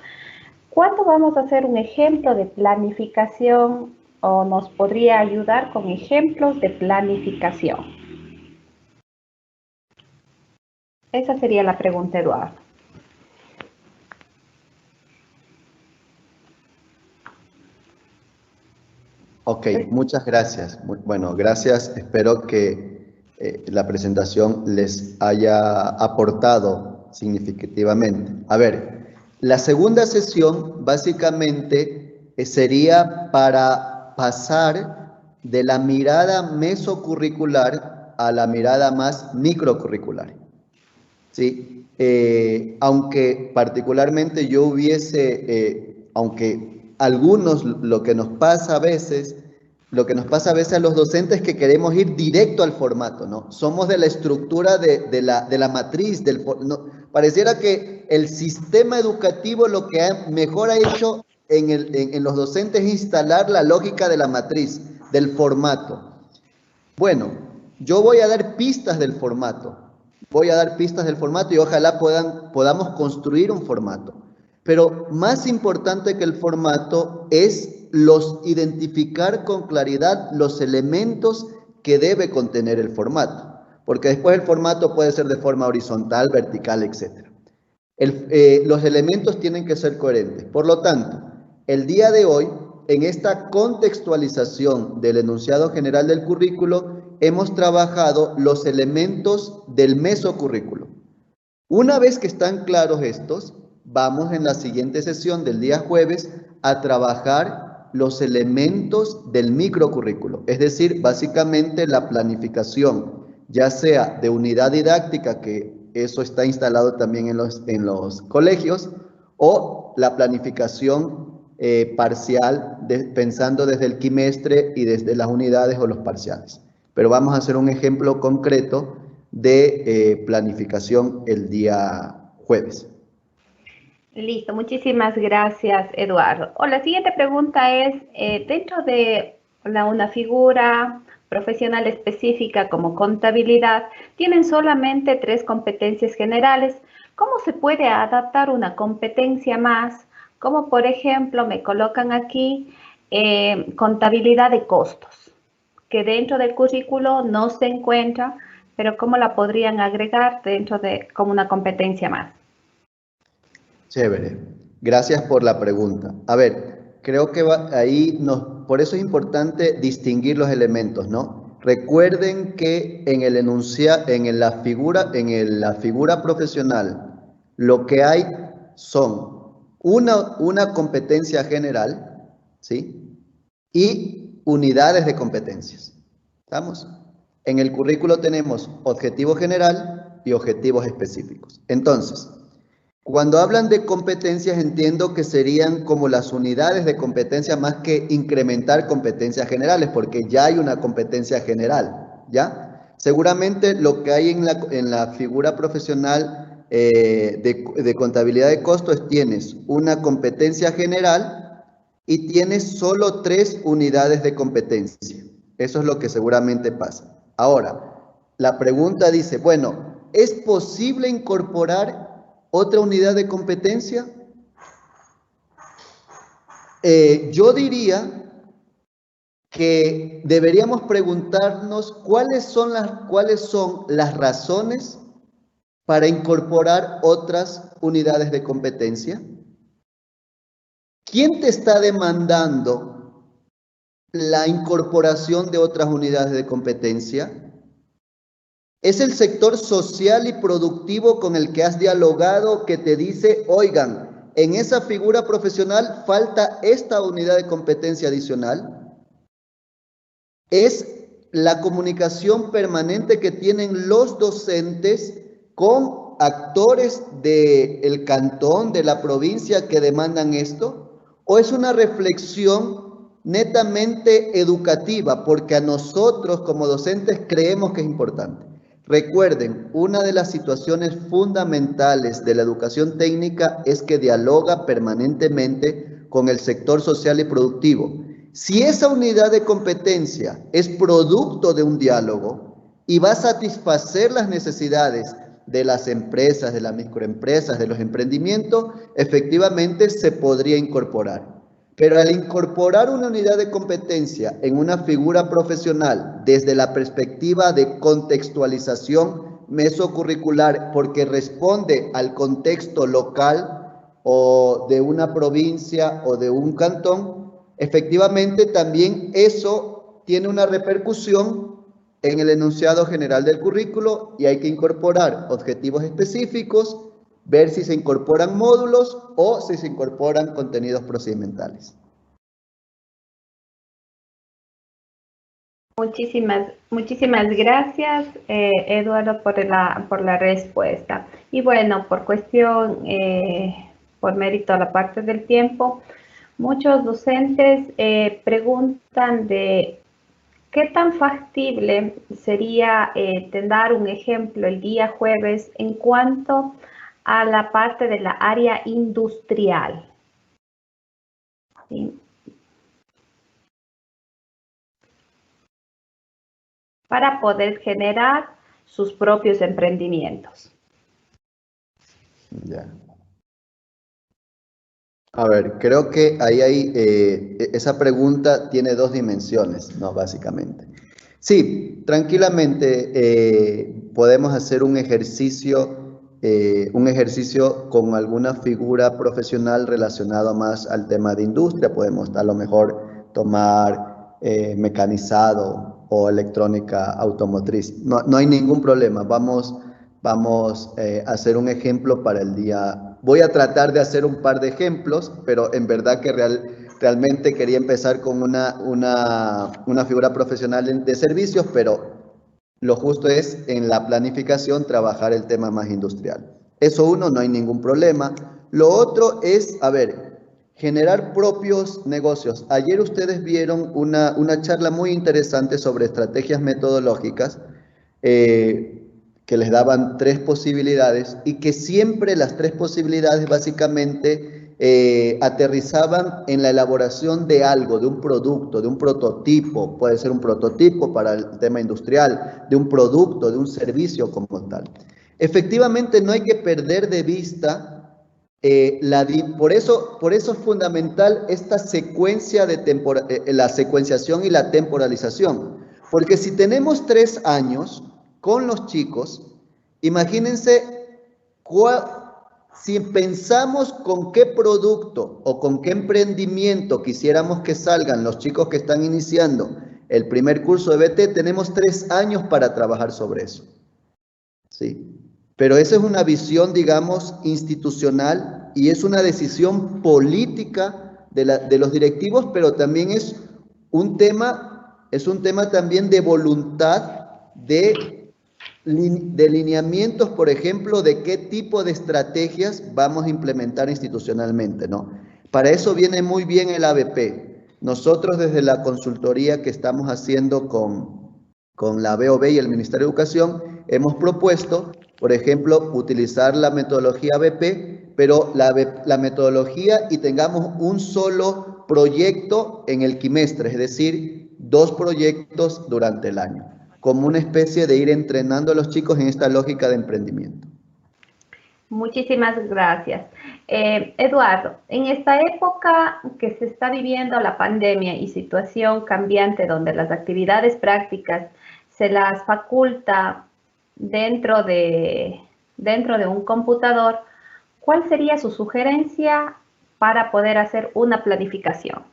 ¿Cuándo vamos a hacer un ejemplo de planificación o nos podría ayudar con ejemplos de planificación? Esa sería la pregunta, Eduardo. Ok, muchas gracias. Bueno, gracias. Espero que la presentación les haya aportado significativamente. A ver, la segunda sesión básicamente sería para pasar de la mirada mesocurricular a la mirada más microcurricular. ¿Sí? Aunque particularmente yo hubiese, aunque algunos lo que nos pasa a veces a los docentes es que queremos ir directo al formato, ¿no? Somos de la estructura de la matriz, no, pareciera que el sistema educativo lo que mejor ha hecho en los docentes es instalar la lógica de la matriz, del formato. Bueno, yo voy a dar pistas del formato. Voy a dar pistas del formato y ojalá podamos construir un formato. Pero más importante que el formato es identificar con claridad los elementos que debe contener el formato. Porque después el formato puede ser de forma horizontal, vertical, etc. Los elementos tienen que ser coherentes. Por lo tanto, el día de hoy, en esta contextualización del enunciado general del currículo, hemos trabajado los elementos del mesocurrículo. Una vez que están claros estos, vamos en la siguiente sesión del día jueves a trabajar los elementos del microcurrículo, es decir, básicamente la planificación, ya sea de unidad didáctica, que eso está instalado también en los colegios, o la planificación parcial, pensando desde el quimestre y desde las unidades o los parciales. Pero vamos a hacer un ejemplo concreto de planificación el día jueves. Listo, muchísimas gracias, Eduardo. La siguiente pregunta es, dentro de una figura profesional específica como contabilidad, tienen solamente 3 competencias generales. ¿Cómo se puede adaptar una competencia más? Como por ejemplo, me colocan aquí contabilidad de costos, que dentro del currículo no se encuentra, pero ¿cómo la podrían agregar como una competencia más? Chévere. Gracias por la pregunta. A ver, creo que por eso es importante distinguir los elementos, ¿no? Recuerden que en la figura profesional, lo que hay son una competencia general, ¿sí? Y unidades de competencias. ¿Estamos? En el currículo tenemos objetivo general y objetivos específicos. Entonces, cuando hablan de competencias, entiendo que serían como las unidades de competencia más que incrementar competencias generales, porque ya hay una competencia general, ¿ya? Seguramente lo que hay en la figura profesional de contabilidad de costos, tienes una competencia general y tienes solo 3 unidades de competencia. Eso es lo que seguramente pasa. Ahora, la pregunta dice, bueno, ¿es posible incorporar otra unidad de competencia? Yo diría que deberíamos preguntarnos cuáles son las razones para incorporar otras unidades de competencia? ¿Quién te está demandando la incorporación de otras unidades de competencia? Es el sector social y productivo con el que has dialogado que te dice, oigan, en esa figura profesional falta esta unidad de competencia adicional. Es la comunicación permanente que tienen los docentes con actores del cantón, de la provincia que demandan esto, o es una reflexión netamente educativa, porque a nosotros como docentes creemos que es importante. Recuerden, una de las situaciones fundamentales de la educación técnica es que dialoga permanentemente con el sector social y productivo. Si esa unidad de competencia es producto de un diálogo y va a satisfacer las necesidades de las empresas, de las microempresas, de los emprendimientos, efectivamente se podría incorporar. Pero al incorporar una unidad de competencia en una figura profesional desde la perspectiva de contextualización mesocurricular, porque responde al contexto local o de una provincia o de un cantón, efectivamente también eso tiene una repercusión en el enunciado general del currículo y hay que incorporar objetivos específicos, ver si se incorporan módulos o si se incorporan contenidos procedimentales. Muchísimas gracias, Eduardo, por la respuesta. Y bueno, por mérito a la parte del tiempo, muchos docentes preguntan de qué tan factible sería dar un ejemplo el día jueves en cuanto a la parte de la área industrial. ¿Sí? Para poder generar sus propios emprendimientos. Ya. A ver, creo que ahí hay, esa pregunta tiene dos dimensiones, ¿no? Básicamente. Sí, tranquilamente podemos hacer un ejercicio con alguna figura profesional relacionado más al tema de industria. Podemos a lo mejor tomar mecanizado o electrónica automotriz. No hay ningún problema. Vamos a hacer un ejemplo para el día. Voy a tratar de hacer un par de ejemplos, pero en verdad que realmente quería empezar con una figura profesional de servicios, pero lo justo es en la planificación trabajar el tema más industrial. Eso uno, no hay ningún problema. Lo otro es, a ver, generar propios negocios. Ayer ustedes vieron una charla muy interesante sobre estrategias metodológicas que les daban 3 posibilidades y que siempre las 3 posibilidades básicamente aterrizaban en la elaboración de algo, de un producto, de un prototipo, puede ser un prototipo para el tema industrial, de un producto, de un servicio como tal. Efectivamente, no hay que perder de vista, por eso es fundamental esta secuencia de la secuenciación y la temporalización, porque si tenemos 3 años con los chicos, imagínense si pensamos con qué producto o con qué emprendimiento quisiéramos que salgan los chicos que están iniciando el primer curso de BT, tenemos 3 años para trabajar sobre eso. ¿Sí? Pero esa es una visión, digamos, institucional y es una decisión política de los directivos, pero también es un tema también de voluntad de lineamientos, por ejemplo, de qué tipo de estrategias vamos a implementar institucionalmente, ¿no? Para eso viene muy bien el ABP. Nosotros desde la consultoría que estamos haciendo con la BOB y el Ministerio de Educación, hemos propuesto, por ejemplo, utilizar la metodología ABP, pero la metodología y tengamos un solo proyecto en el quimestre, es decir, 2 proyectos durante el año, como una especie de ir entrenando a los chicos en esta lógica de emprendimiento. Muchísimas gracias. Eduardo, en esta época que se está viviendo la pandemia y situación cambiante donde las actividades prácticas se las faculta dentro de un computador, ¿cuál sería su sugerencia para poder hacer una planificación?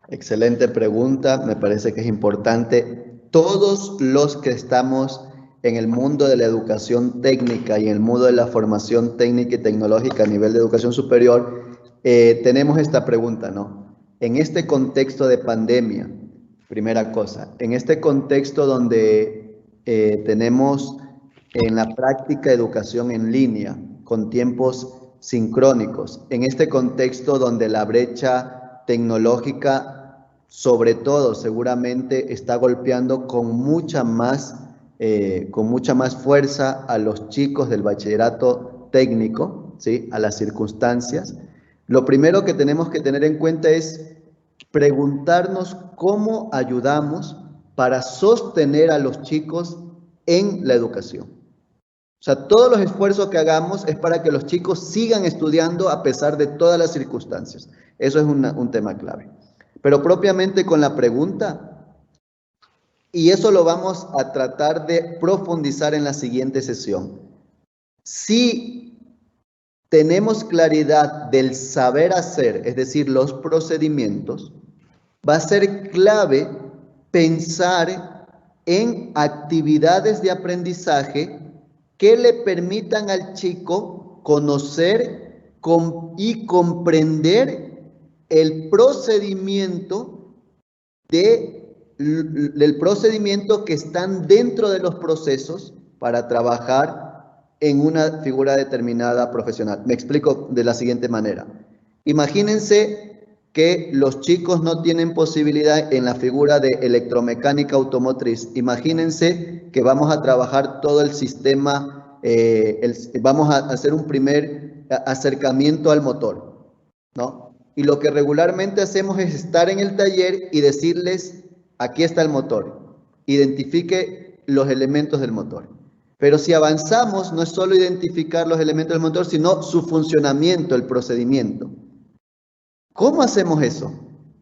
Excelente pregunta, me parece que es importante. Todos los que estamos en el mundo de la educación técnica y en el mundo de la formación técnica y tecnológica a nivel de educación superior, tenemos esta pregunta, ¿no? En este contexto de pandemia, primera cosa, en este contexto donde tenemos en la práctica educación en línea, con tiempos sincrónicos, en este contexto donde la brecha tecnológica sobre todo seguramente está golpeando con mucha más fuerza a los chicos del bachillerato técnico, ¿sí? A las circunstancias. Lo primero que tenemos que tener en cuenta es preguntarnos cómo ayudamos para sostener a los chicos en la educación. O sea, todos los esfuerzos que hagamos es para que los chicos sigan estudiando a pesar de todas las circunstancias. Eso es un tema clave. Pero propiamente con la pregunta, y eso lo vamos a tratar de profundizar en la siguiente sesión. Si tenemos claridad del saber hacer, es decir, los procedimientos, va a ser clave pensar en actividades de aprendizaje que le permitan al chico conocer y comprender el procedimiento del procedimiento que están dentro de los procesos para trabajar en una figura determinada profesional. Me explico de la siguiente manera. Imagínense que los chicos no tienen posibilidad en la figura de electromecánica automotriz. Imagínense que vamos a trabajar todo el sistema, vamos a hacer un primer acercamiento al motor, ¿no? Y lo que regularmente hacemos es estar en el taller y decirles, aquí está el motor, identifique los elementos del motor. Pero si avanzamos, no es solo identificar los elementos del motor, sino su funcionamiento, el procedimiento. ¿Cómo hacemos eso?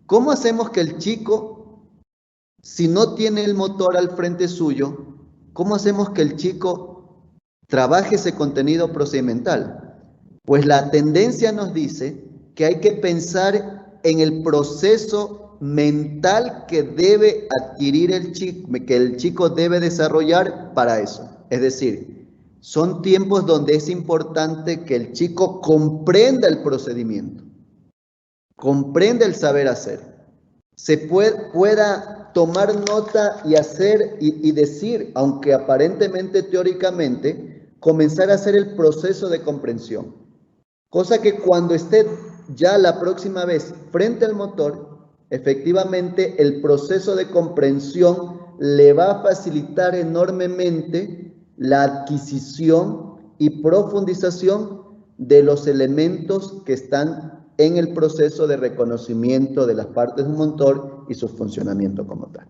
¿Cómo hacemos que el chico, si no tiene el motor al frente suyo, cómo hacemos que el chico trabaje ese contenido procedimental? Pues la tendencia nos dice que hay que pensar en el proceso mental que debe adquirir el chico, que el chico debe desarrollar para eso. Es decir, son tiempos donde es importante que el chico comprenda el procedimiento, comprenda el saber hacer, se pueda tomar nota y hacer y decir, aunque aparentemente teóricamente, comenzar a hacer el proceso de comprensión. Cosa que cuando esté ya la próxima vez frente al motor, efectivamente el proceso de comprensión le va a facilitar enormemente la adquisición y profundización de los elementos que están en el proceso de reconocimiento de las partes de un motor y su funcionamiento como tal.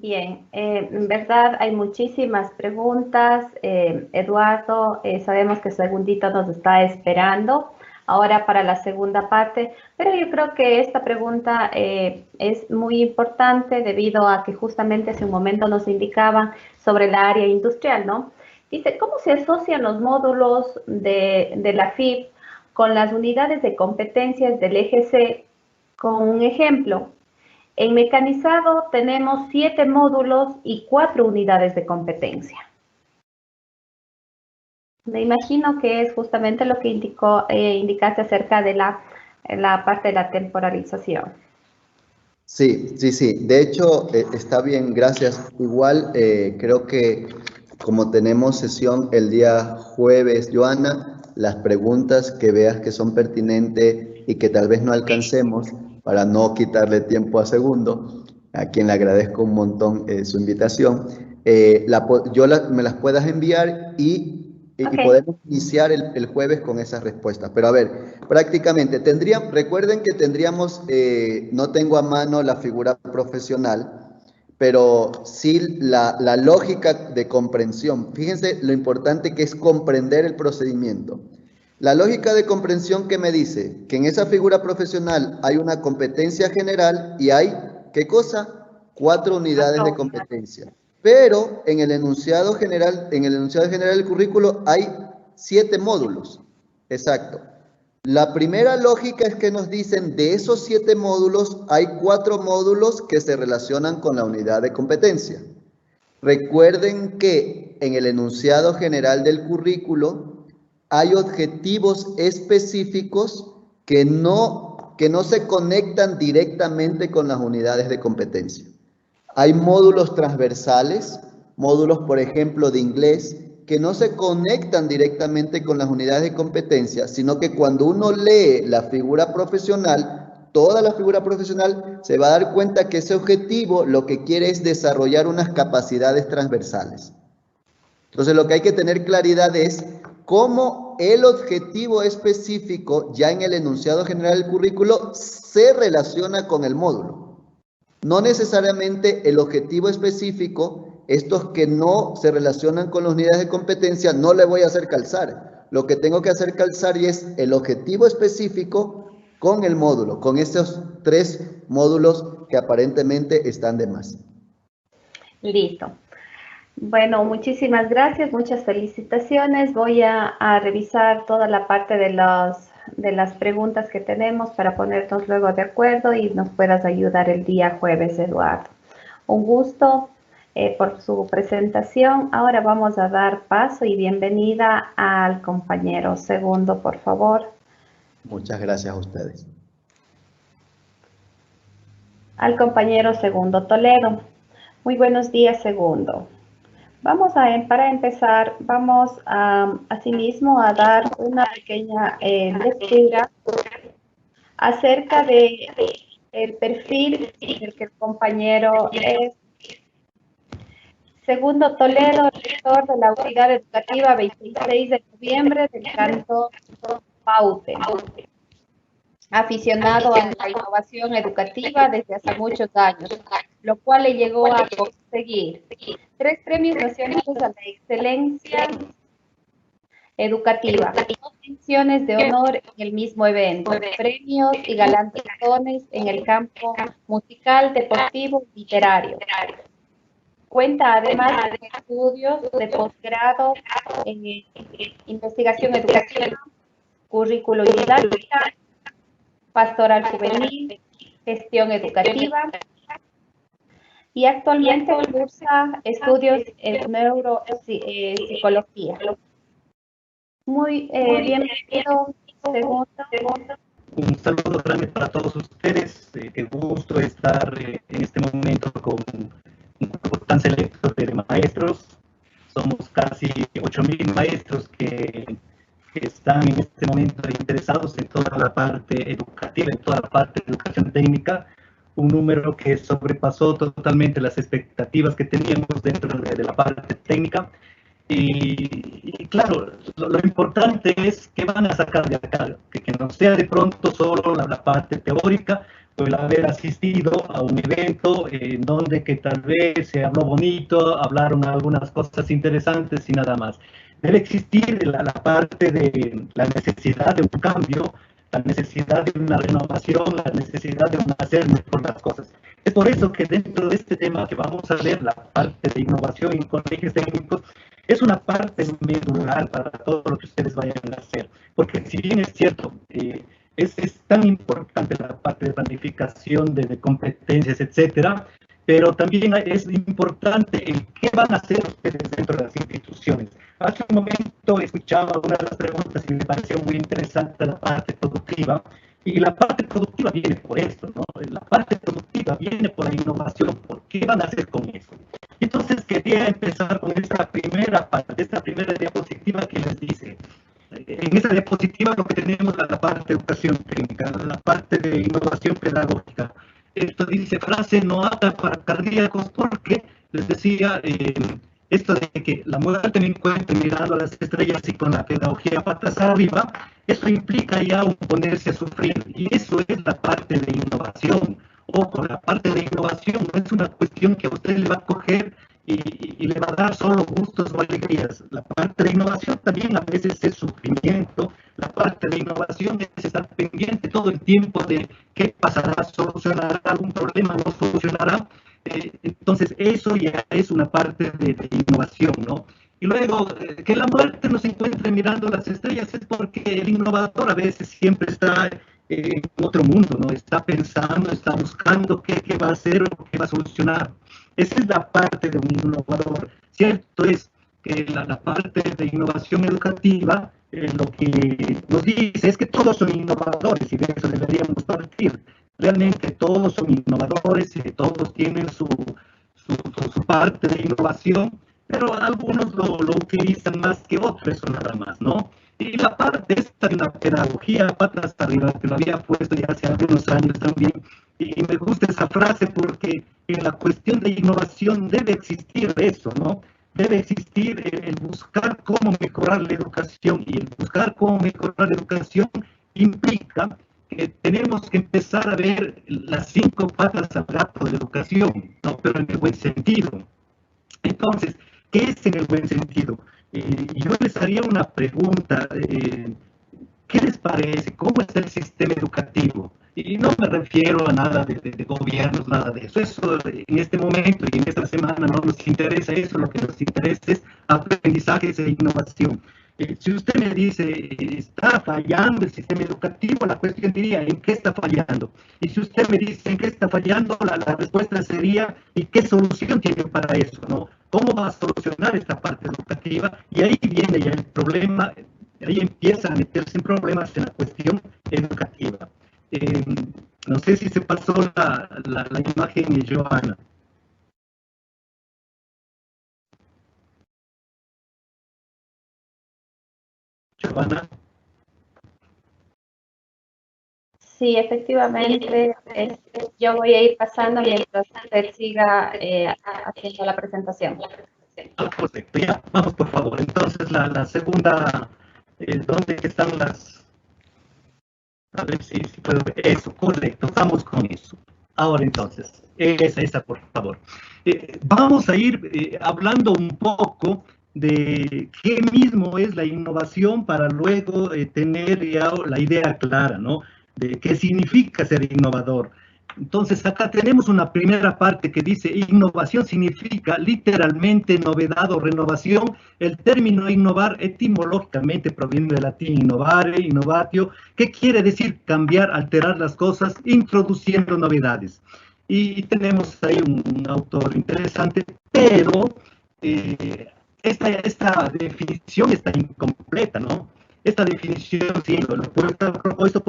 Bien, en verdad hay muchísimas preguntas. Eduardo, sabemos que Segundito nos está esperando ahora para la segunda parte, pero yo creo que esta pregunta es muy importante debido a que justamente hace un momento nos indicaba sobre la área industrial, ¿no? Dice, ¿cómo se asocian los módulos de la FIP con las unidades de competencias del eje C? Con un ejemplo, en mecanizado tenemos 7 módulos y 4 unidades de competencia. Me imagino que es justamente lo que indicaste acerca de la parte de la temporalización. Sí. De hecho, está bien, gracias. Igual creo que como tenemos sesión el día jueves, Joana, las preguntas que veas que son pertinentes y que tal vez no alcancemos, para no quitarle tiempo a Segundo, a quien le agradezco un montón su invitación, me las puedas enviar y podemos iniciar el jueves con esas respuestas. Pero a ver, prácticamente recuerden que tendríamos, no tengo a mano la figura profesional, pero sí la lógica de comprensión. Fíjense lo importante que es comprender el procedimiento. La lógica de comprensión que me dice que en esa figura profesional hay una competencia general y hay, ¿qué cosa? 4 unidades de competencia. Pero en el enunciado general del currículo hay 7 módulos. Exacto. La primera lógica es que nos dicen de esos 7 módulos hay 4 módulos que se relacionan con la unidad de competencia. Recuerden que en el enunciado general del currículo hay objetivos específicos que no se conectan directamente con las unidades de competencia. Hay módulos transversales, módulos, por ejemplo, de inglés, que no se conectan directamente con las unidades de competencia, sino que cuando uno lee la figura profesional, toda la figura profesional, se va a dar cuenta que ese objetivo lo que quiere es desarrollar unas capacidades transversales. Entonces, lo que hay que tener claridad es cómo el objetivo específico, ya en el enunciado general del currículo, se relaciona con el módulo. No necesariamente el objetivo específico, estos que no se relacionan con las unidades de competencia, no le voy a hacer calzar. Lo que tengo que hacer calzar es el objetivo específico con el módulo, con esos 3 módulos que aparentemente están de más. Listo. Bueno, muchísimas gracias, muchas felicitaciones. Voy a revisar toda la parte de las preguntas que tenemos para ponernos luego de acuerdo y nos puedas ayudar el día jueves, Eduardo. Un gusto por su presentación. Ahora vamos a dar paso y bienvenida al compañero Segundo, por favor. Muchas gracias a ustedes. Al compañero Segundo Toledo. Muy buenos días, Segundo. Para empezar, vamos asimismo a dar una pequeña lectura acerca de el perfil del que el compañero es. Segundo Toledo, rector de la Unidad Educativa 26 de noviembre del Cantón Paute. Aficionado a la innovación educativa desde hace muchos años, lo cual le llegó a conseguir 3 premios nacionales a la excelencia educativa, 2 menciones de honor en el mismo evento, premios y galardones en el campo musical, deportivo y literario. Cuenta además de estudios de posgrado en investigación educativa, currículo y didáctica, pastoral juvenil, gestión educativa, y actualmente cursa estudios en neuropsicología. Muy bienvenido, Segundo. Un saludo grande para todos ustedes. Qué gusto estar en este momento con un grupo tan selecto de maestros. Somos casi 8.000 maestros que están en este momento interesados en toda la parte educativa, en toda la parte de educación técnica, un número que sobrepasó totalmente las expectativas que teníamos dentro de la parte técnica. Y claro, lo importante es que van a sacar de acá, que no sea de pronto solo la parte teórica, pues el haber asistido a un evento en donde que tal vez se habló bonito, hablaron algunas cosas interesantes y nada más. Debe existir la parte de la necesidad de un cambio, la necesidad de una renovación, la necesidad de hacer mejor las cosas. Es por eso que dentro de este tema que vamos a ver, la parte de innovación en colegios técnicos, es una parte medular para todo lo que ustedes vayan a hacer. Porque si bien es cierto, es tan importante la parte de planificación, de competencias, etcétera, pero también es importante el qué van a hacer ustedes dentro de las instituciones. Hace un momento escuchaba una de las preguntas y me pareció muy interesante la parte productiva. Y la parte productiva viene por esto, ¿no? La parte productiva viene por la innovación. ¿Por qué van a hacer con eso? Entonces quería empezar con esta primera parte, esta primera diapositiva que les dice. En esa diapositiva lo que tenemos es la parte de educación técnica, la parte de innovación pedagógica. Esto dice frase no apta para cardíacos porque les decía esto de que la muerte me encuentre mirando a las estrellas y con la pedagogía patas arriba, eso implica ya un ponerse a sufrir y eso es la parte de innovación. Ojo, la parte de innovación no es una cuestión que a usted le va a coger y le va a dar solo gustos o alegrías. La parte de innovación también a veces es sufrimiento, la parte de innovación es estar pendiente todo el tiempo de qué pasará, solucionará algún problema, no solucionará. Entonces, eso ya es una parte de innovación, ¿no? Y luego, que la muerte nos encuentre mirando las estrellas es porque el innovador a veces siempre está en otro mundo, ¿no? Está pensando, está buscando qué va a hacer o qué va a solucionar. Esa es la parte de un innovador. Cierto es que la parte de innovación educativa lo que nos dice es que todos son innovadores y de eso deberíamos partir. Realmente todos son innovadores, todos tienen su parte de innovación, pero algunos lo utilizan más que otros, eso nada más, ¿no? Y la parte esta de la pedagogía, patas arriba, que lo había puesto ya hace algunos años también, y me gusta esa frase porque en la cuestión de innovación debe existir eso, ¿no? Debe existir el buscar cómo mejorar la educación, y el buscar cómo mejorar la educación implica que tenemos que empezar a ver las 5 patas al gato de la educación, ¿no? Pero en el buen sentido. Entonces, ¿qué es en el buen sentido? Yo les haría una pregunta. ¿Qué les parece? ¿Cómo es el sistema educativo? Y no me refiero a nada de gobiernos, nada de eso. Eso en este momento y en esta semana no nos interesa eso. Lo que nos interesa es aprendizajes e innovación. Si usted me dice, está fallando el sistema educativo, la cuestión diría, ¿en qué está fallando? Y si usted me dice, ¿en qué está fallando? La respuesta sería, ¿y qué solución tiene para eso? ¿No? ¿Cómo va a solucionar esta parte educativa? Y ahí viene ya el problema, ahí empieza a meterse en problemas en la cuestión educativa. No sé si se pasó la imagen de Joana. Joana. Sí, efectivamente, yo voy a ir pasando mientras usted siga haciendo la presentación. Correcto, ya, vamos por favor. Entonces, la segunda, ¿dónde están las? A ver si puedo ver. Eso, correcto, vamos con eso. Ahora entonces, esa por favor. Vamos a ir hablando un poco de qué mismo es la innovación para luego tener ya la idea clara, ¿no? De qué significa ser innovador. Entonces, acá tenemos una primera parte que dice innovación significa literalmente novedad o renovación. El término innovar etimológicamente proviene del latín innovare, innovatio, que quiere decir cambiar, alterar las cosas, introduciendo novedades. Y tenemos ahí un autor interesante, pero esta definición está incompleta, ¿no? Esta definición, sí, lo he propuesto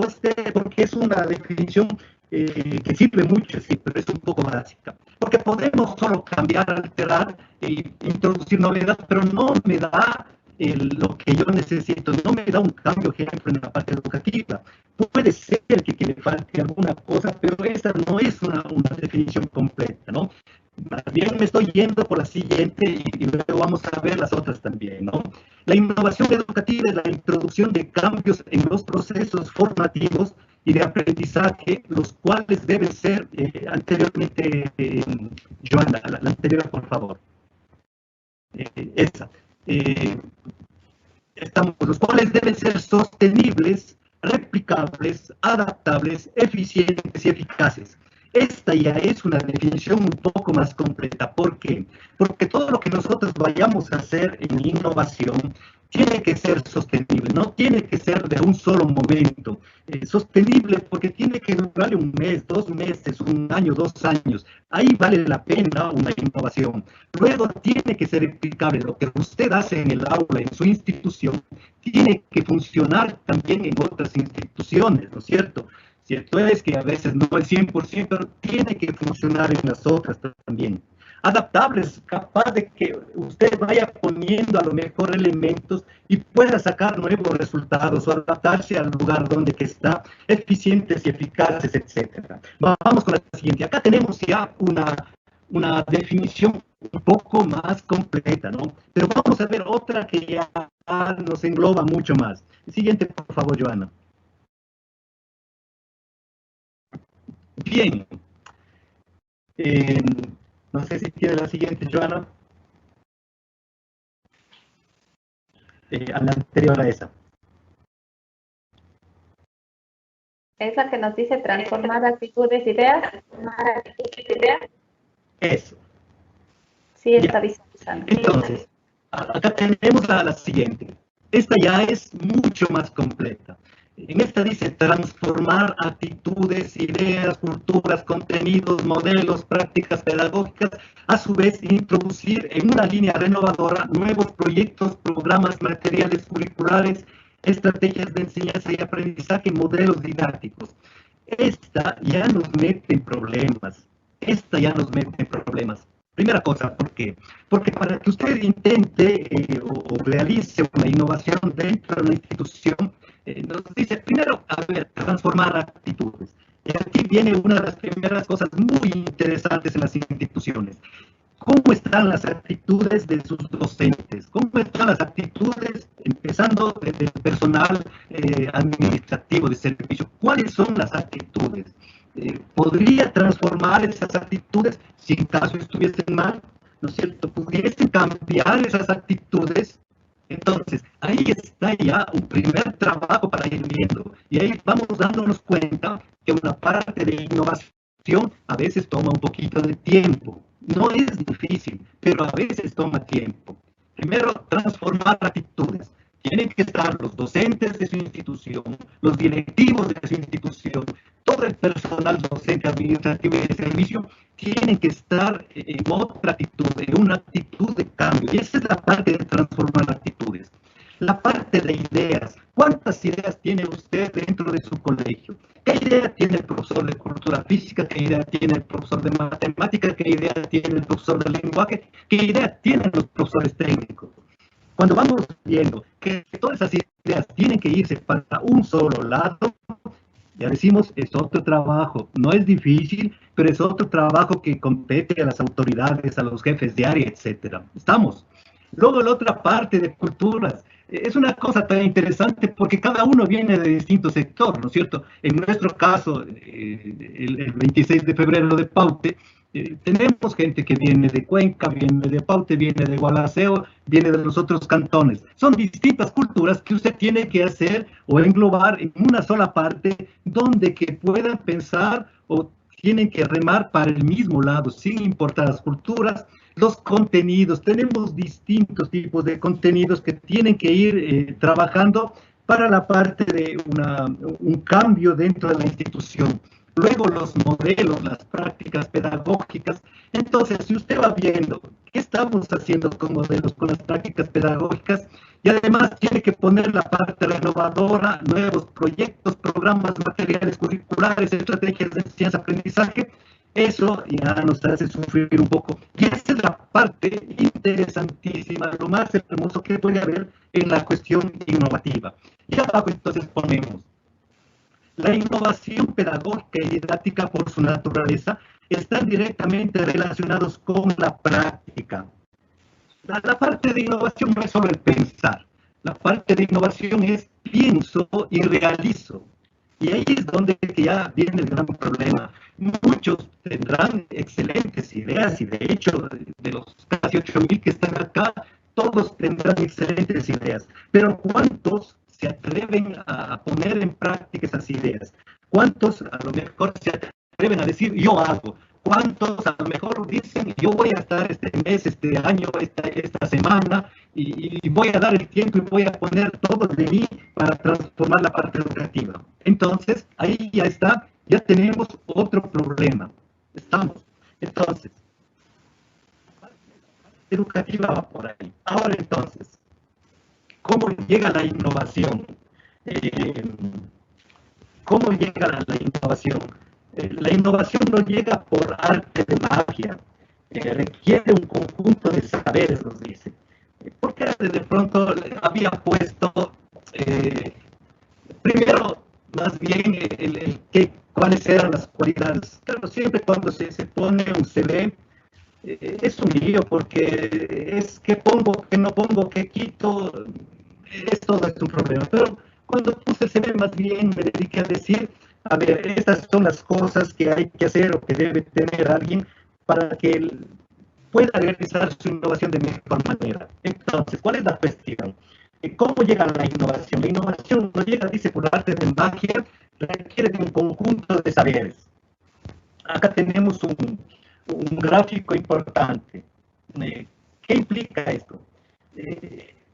porque es una definición que sirve mucho, sí, pero es un poco básica. Porque podemos solo cambiar, alterar e introducir novedades, pero no me da lo que yo necesito, no me da un cambio, ejemplo, en la parte educativa. Puede ser que le falte alguna cosa, pero esa no es una definición completa, ¿no? Más bien me estoy yendo por la siguiente y luego vamos a ver las otras también, ¿no? La innovación educativa es la introducción de cambios en los procesos formativos y de aprendizaje, los cuales deben ser anteriormente, Joana, la anterior, por favor. Esa. Los cuales deben ser sostenibles, replicables, adaptables, eficientes y eficaces. Esta ya es una definición un poco más completa. ¿Por qué? Porque todo lo que nosotros vayamos a hacer en innovación tiene que ser sostenible, no tiene que ser de un solo momento. Sostenible porque tiene que durar un mes, 2 meses, un año, 2 años. Ahí vale la pena una innovación. Luego tiene que ser explicable. Lo que usted hace en el aula, en su institución, tiene que funcionar también en otras instituciones, ¿no es cierto? Cierto es que a veces no el 100%, pero tiene que funcionar en las otras también. Adaptables, capaz de que usted vaya poniendo a lo mejor elementos y pueda sacar nuevos resultados o adaptarse al lugar donde que está, eficientes y eficaces, etc. Vamos con la siguiente. Acá tenemos ya una definición un poco más completa, ¿no? Pero vamos a ver otra que ya nos engloba mucho más. Siguiente, por favor, Joana. Bien. No sé si tiene la siguiente, Joana. A la anterior a esa. Es la que nos dice transformar actitudes, ideas. Sí, está visualizando. Entonces, acá tenemos la siguiente. Esta ya es mucho más completa. En esta dice transformar actitudes, ideas, culturas, contenidos, modelos, prácticas pedagógicas, a su vez introducir en una línea renovadora nuevos proyectos, programas, materiales curriculares, estrategias de enseñanza y aprendizaje, modelos didácticos. Esta ya nos mete en problemas. Esta ya nos mete en problemas. Primera cosa, ¿por qué? Porque para que usted intente o realice una innovación dentro de una institución, nos dice primero, a ver, transformar actitudes. Y aquí viene una de las primeras cosas muy interesantes en las instituciones. ¿Cómo están las actitudes de sus docentes? ¿Cómo están las actitudes, empezando desde el personal administrativo de servicio? ¿Cuáles son las actitudes? ¿Podría transformar esas actitudes si en caso estuviesen mal? ¿No es cierto? ¿Pudiesen cambiar esas actitudes? Entonces, ahí está ya un primer trabajo para ir viendo. Y ahí vamos dándonos cuenta que una parte de innovación a veces toma un poquito de tiempo. No es difícil, pero a veces toma tiempo. Primero, transformar actitudes. Tienen que estar los docentes de su institución, los directivos de su institución, todo el personal docente, administrativo y de servicio, tienen que estar en otra actitud, en una actitud de cambio. Y esa es la parte de transformar actitudes. La parte de ideas. ¿Cuántas ideas tiene usted dentro de su colegio? ¿Qué idea tiene el profesor de cultura física? ¿Qué idea tiene el profesor de matemática? ¿Qué idea tiene el profesor de lenguaje? ¿Qué idea tienen los profesores técnicos? Cuando vamos viendo que todas esas ideas tienen que irse para un solo lado, ya decimos, es otro trabajo. No es difícil, pero es otro trabajo que compete a las autoridades, a los jefes de área, etcétera. ¿Estamos? Luego la otra parte de culturas. Es una cosa tan interesante porque cada uno viene de distinto sector, ¿no es cierto? En nuestro caso, el 26 de febrero de Paute, tenemos gente que viene de Cuenca, viene de Paute, viene de Gualaceo, viene de los otros cantones. Son distintas culturas que usted tiene que hacer o englobar en una sola parte donde que puedan pensar o tienen que remar para el mismo lado, sin importar las culturas. Los contenidos, tenemos distintos tipos de contenidos que tienen que ir trabajando para la parte de un cambio dentro de la institución. Luego los modelos, las prácticas pedagógicas. Entonces, si usted va viendo qué estamos haciendo con modelos, con las prácticas pedagógicas, y además tiene que poner la parte renovadora, nuevos proyectos, programas, materiales curriculares, estrategias de enseñanza-aprendizaje, eso ya nos hace sufrir un poco. Y esa es la parte interesantísima, lo más hermoso que puede haber en la cuestión innovativa. Y abajo entonces ponemos: la innovación pedagógica y didáctica, por su naturaleza, están directamente relacionados con la práctica. La parte de innovación no es solo el pensar. La parte de innovación es pienso y realizo. Y ahí es donde ya viene el gran problema. Muchos tendrán excelentes ideas y de hecho de los casi 8.000 que están acá, todos tendrán excelentes ideas. Pero ¿cuántos se atreven a poner en práctica esas ideas? ¿Cuántos a lo mejor se atreven a decir yo hago? ¿Cuántos a lo mejor dicen yo voy a estar este mes, este año, esta semana y voy a dar el tiempo y voy a poner todo de mí para transformar la parte educativa? Entonces, ahí ya está, ya tenemos otro problema. Estamos. Entonces, la parte educativa va por ahí. Ahora entonces, ¿cómo llega la innovación? ¿Cómo llega la innovación? La innovación no llega por arte de magia, requiere un conjunto de saberes, nos dice. Porque de pronto había puesto, primero, más bien, cuáles eran las cualidades. Claro, siempre cuando se pone un CV, es un lío, porque es que pongo, que no pongo, que quito, todo es un problema. Pero cuando puse el CV, más bien me dediqué a decir: a ver, estas son las cosas que hay que hacer o que debe tener alguien para que él pueda realizar su innovación de mejor manera. Entonces, ¿cuál es la cuestión? ¿Cómo llega la innovación? La innovación no llega, dice, por arte de magia, requiere de un conjunto de saberes. Acá tenemos un gráfico importante. ¿Qué implica esto?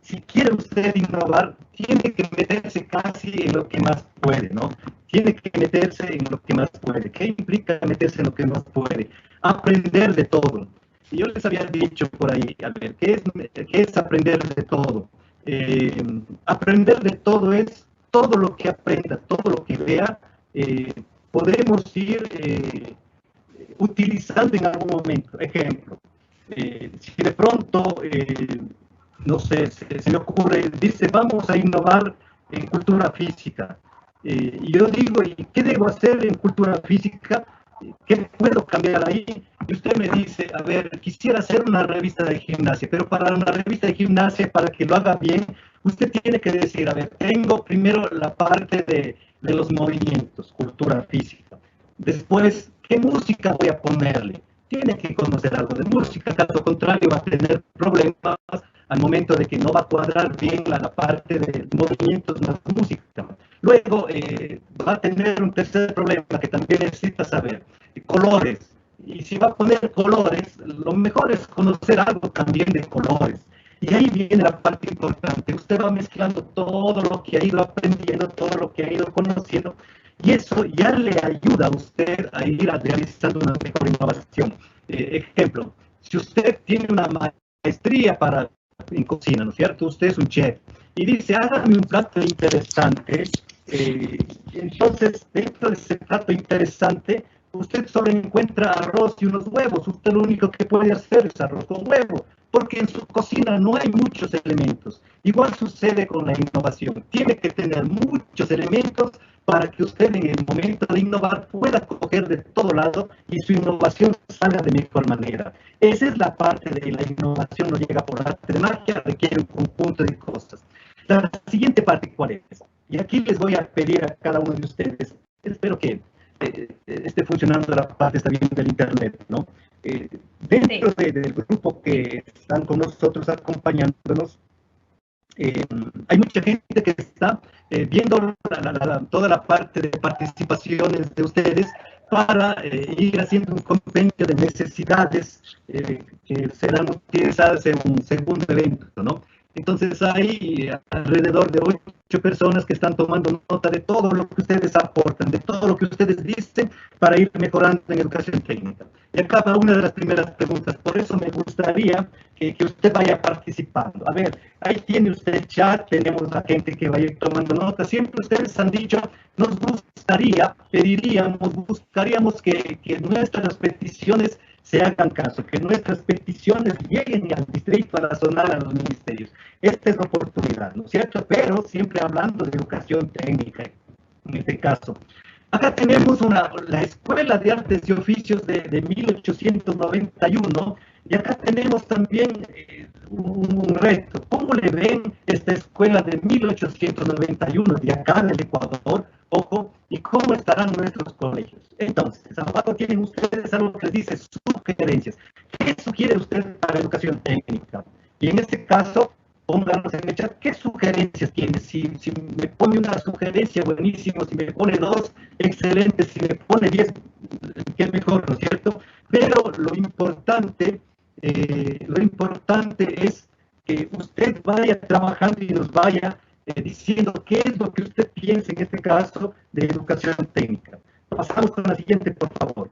Si quiere usted innovar, tiene que meterse casi en lo que más puede, ¿no? Tiene que meterse en lo que más puede. ¿Qué implica meterse en lo que más puede? Aprender de todo. Y yo les había dicho por ahí, a ver, ¿qué es aprender de todo? Aprender de todo es todo lo que aprenda, todo lo que vea, podremos ir utilizando en algún momento. Ejemplo, si de pronto, no sé, se me ocurre, dice, vamos a innovar en cultura física. Y yo digo, ¿y qué debo hacer en cultura física? ¿Qué puedo cambiar ahí? Y usted me dice, a ver, quisiera hacer una revista de gimnasia, pero para una revista de gimnasia, para que lo haga bien, usted tiene que decir, a ver, tengo primero la parte de los movimientos, cultura física. Después, ¿qué música voy a ponerle? Tiene que conocer algo de música, caso contrario va a tener problemas al momento de que no va a cuadrar bien la parte de movimientos más música. Luego va a tener un tercer problema que también necesita saber, colores. Y si va a poner colores, lo mejor es conocer algo también de colores. Y ahí viene la parte importante. Usted va mezclando todo lo que ha ido aprendiendo, todo lo que ha ido conociendo, y eso ya le ayuda a usted a ir realizando una mejor innovación. Ejemplo, si usted tiene una maestría en cocina, ¿no es cierto? Usted es un chef y dice, hágame un plato interesante. Entonces, dentro de ese plato interesante, usted solo encuentra arroz y unos huevos. Usted lo único que puede hacer es arroz con huevo, porque en su cocina no hay muchos elementos. Igual sucede con la innovación. Tiene que tener muchos elementos para que usted en el momento de innovar pueda coger de todo lado y su innovación salga de mejor manera. Esa es la parte de la innovación, no llega por arte de magia, requiere un conjunto de cosas. La siguiente parte, ¿cuál es? Y aquí les voy a pedir a cada uno de ustedes, espero que esté funcionando la parte está bien del internet, ¿no? Dentro del grupo que están con nosotros acompañándonos, hay mucha gente que está viendo toda la parte de participaciones de ustedes para ir haciendo un compendio de necesidades que serán utilizadas en un segundo evento, ¿no? Entonces hay alrededor de 8 personas que están tomando nota de todo lo que ustedes aportan, de todo lo que ustedes dicen para ir mejorando en educación técnica. Y acá va una de las primeras preguntas, por eso me gustaría que usted vaya participando. A ver, ahí tiene usted el chat, tenemos a gente que va a ir tomando nota. Siempre ustedes han dicho, nos gustaría, pediríamos, buscaríamos que nuestras peticiones se hagan caso, que nuestras peticiones lleguen al distrito, a la zona, a los ministerios. Esta es la oportunidad, ¿no es cierto? Pero siempre hablando de educación técnica, en este caso. Acá tenemos la Escuela de Artes y Oficios de 1891, y acá tenemos también un reto. ¿Cómo le ven esta escuela de 1891 de acá del Ecuador? Ojo, ¿y cómo estarán nuestros colegios? Entonces, abajo tienen ustedes algo que les dice sugerencias. ¿Qué sugiere usted para educación técnica? Y en este caso, pónganos en el chat qué sugerencias tiene. Si me pone una sugerencia, buenísimo. Si me pone 2, excelente. Si me pone 10, qué mejor, ¿no es cierto? Pero lo importante es que usted vaya trabajando y nos vaya diciendo qué es lo que usted piensa en este caso de educación técnica. Pasamos con la siguiente, por favor.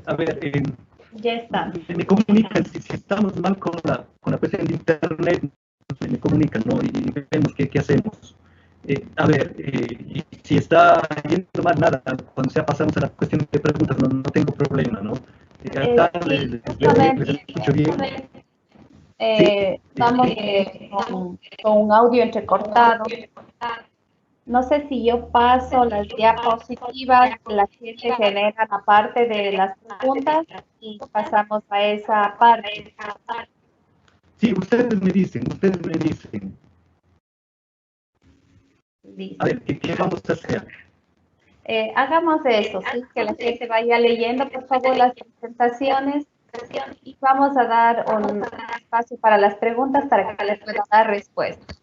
A ver, ya está. Me comunican si estamos mal con la cuestión de internet, me comunican, ¿no? Y vemos qué hacemos. A ver, si está yendo mal, nada, cuando sea pasamos a la cuestión de preguntas, no tengo problema, ¿no? Acá les escucho bien. Estamos con un audio entrecortado. No sé si yo paso las diapositivas, la gente genera la parte de las preguntas y pasamos a esa parte. Sí, ustedes me dicen. Listo. A ver, ¿qué vamos a hacer? Hagamos eso, ¿sí? Que la gente vaya leyendo, por favor, las presentaciones y vamos a dar espacio para las preguntas para que les pueda dar respuesta.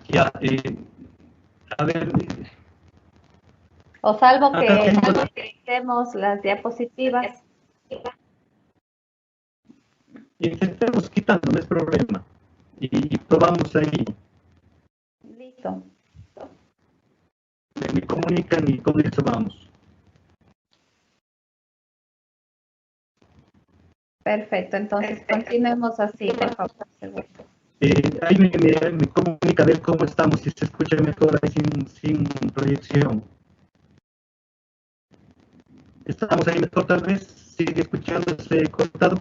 Ya, a ver, O salvo que acá tengo, utilicemos las diapositivas. intentemos quitando, no es problema. Y probamos ahí. Listo. Me comunican y con eso vamos. Perfecto, entonces continuemos así, por favor. Ahí me comunica a ver cómo estamos, si se escucha mejor ahí sin proyección. ¿Estamos ahí mejor tal vez? ¿Sigue escuchándose cortado?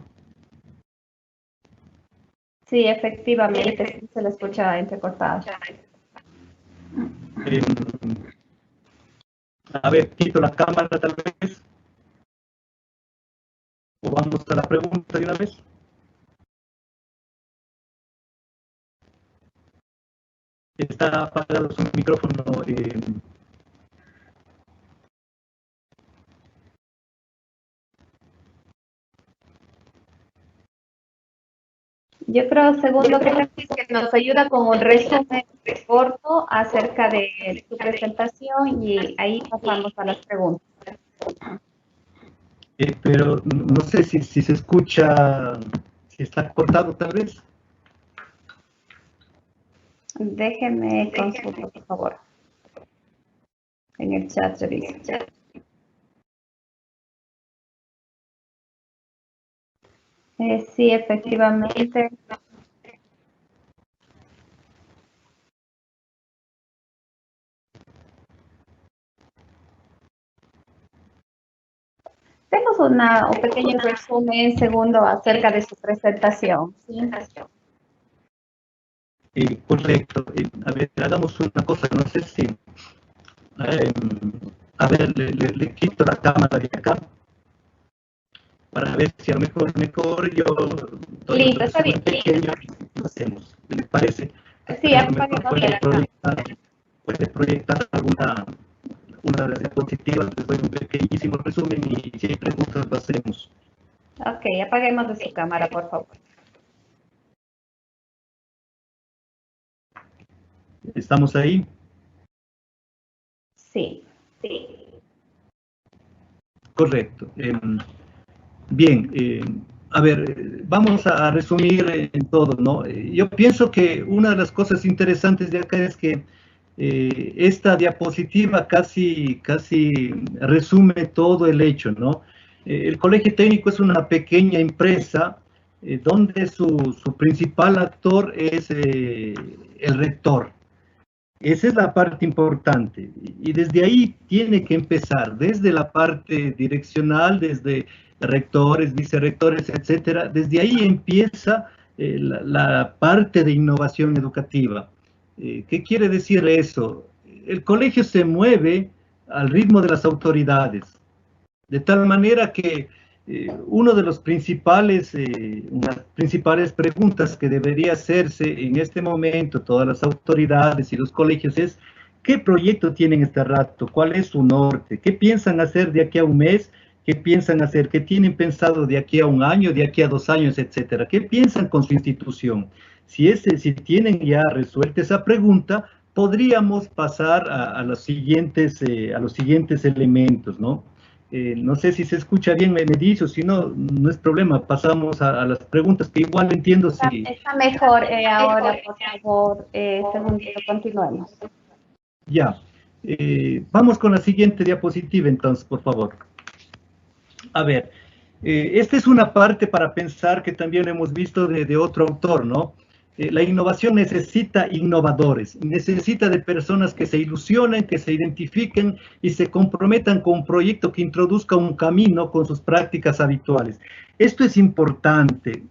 Sí, efectivamente, sí se le escucha entrecortado. A ver, quito la cámara tal vez. O vamos a la pregunta de una vez. Está apagado su micrófono. Yo creo, segundo, que nos ayuda con un resumen corto acerca de su presentación y ahí pasamos a las preguntas. Pero no sé si se escucha, si está cortado tal vez. Déjenme consultar, por favor. En el chat revisen. Sí, efectivamente. Tenemos un pequeño resumen, segundo, acerca de su presentación. ¿Sí? Correcto. A ver, hagamos una cosa, no sé si... a ver, le quito la cámara de acá para ver si a lo mejor yo... Listo, está bien. Pequeño, lo hacemos, ¿le parece? Sí, apaguemos la cámara. Puede proyectar una de las diapositivas, les doy un pequeñísimo resumen y si hay preguntas lo hacemos. Ok, apaguemos de su cámara, por favor. ¿Estamos ahí? Sí. Correcto. Bien, a ver, vamos a resumir en todo, ¿no? Yo pienso que una de las cosas interesantes de acá es que esta diapositiva casi resume todo el hecho, ¿no? El Colegio Técnico es una pequeña empresa donde su principal actor es el rector. Esa es la parte importante y desde ahí tiene que empezar, desde la parte direccional, desde rectores, vicerrectores, etcétera. Desde ahí empieza la parte de innovación educativa. ¿Qué quiere decir eso? El colegio se mueve al ritmo de las autoridades, de tal manera que una de las principales preguntas que debería hacerse en este momento todas las autoridades y los colegios es ¿qué proyecto tienen este rato? ¿Cuál es su norte? ¿Qué piensan hacer de aquí a un mes? ¿Qué piensan hacer? ¿Qué tienen pensado de aquí a un año, de aquí a 2 años, etcétera? ¿Qué piensan con su institución? Si tienen ya resuelta esa pregunta, podríamos pasar a los siguientes elementos, ¿no? No sé si se escucha bien, me dice, o si no, no es problema, pasamos a las preguntas que igual entiendo si... Está mejor ahora, por favor, segundito, continuemos. Ya, vamos con la siguiente diapositiva entonces, por favor. A ver, esta es una parte para pensar que también hemos visto de otro autor, ¿no? La innovación necesita innovadores, necesita de personas que se ilusionen, que se identifiquen y se comprometan con un proyecto que introduzca un camino con sus prácticas habituales. Esto es importante.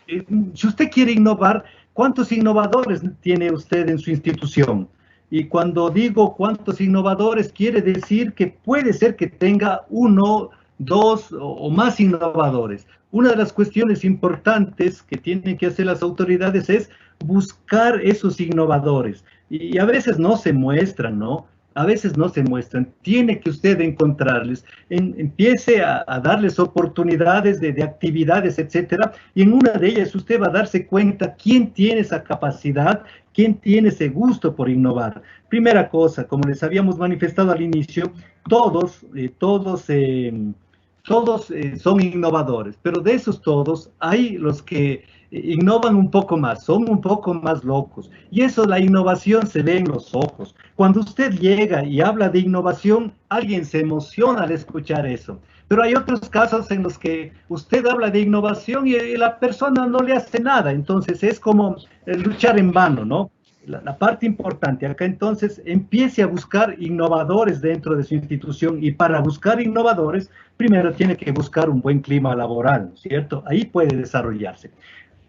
Si usted quiere innovar, ¿cuántos innovadores tiene usted en su institución? Y cuando digo cuántos innovadores, quiere decir que puede ser que tenga 1, 2 o más innovadores. Una de las cuestiones importantes que tienen que hacer las autoridades es buscar esos innovadores. Y a veces no se muestran, ¿no? a veces no se muestran. Tiene que usted encontrarles, empiece a darles oportunidades de actividades, etcétera, y en una de ellas usted va a darse cuenta quién tiene esa capacidad, quién tiene ese gusto por innovar. Primera cosa, como les habíamos manifestado al inicio, todos son innovadores, pero de esos todos hay los que innovan un poco más, son un poco más locos. Y eso, la innovación se ve en los ojos. Cuando usted llega y habla de innovación, alguien se emociona al escuchar eso. Pero hay otros casos en los que usted habla de innovación y la persona no le hace nada. Entonces es como luchar en vano, ¿no? La parte importante acá entonces, empiece a buscar innovadores dentro de su institución, y para buscar innovadores, primero tiene que buscar un buen clima laboral, ¿cierto? Ahí puede desarrollarse.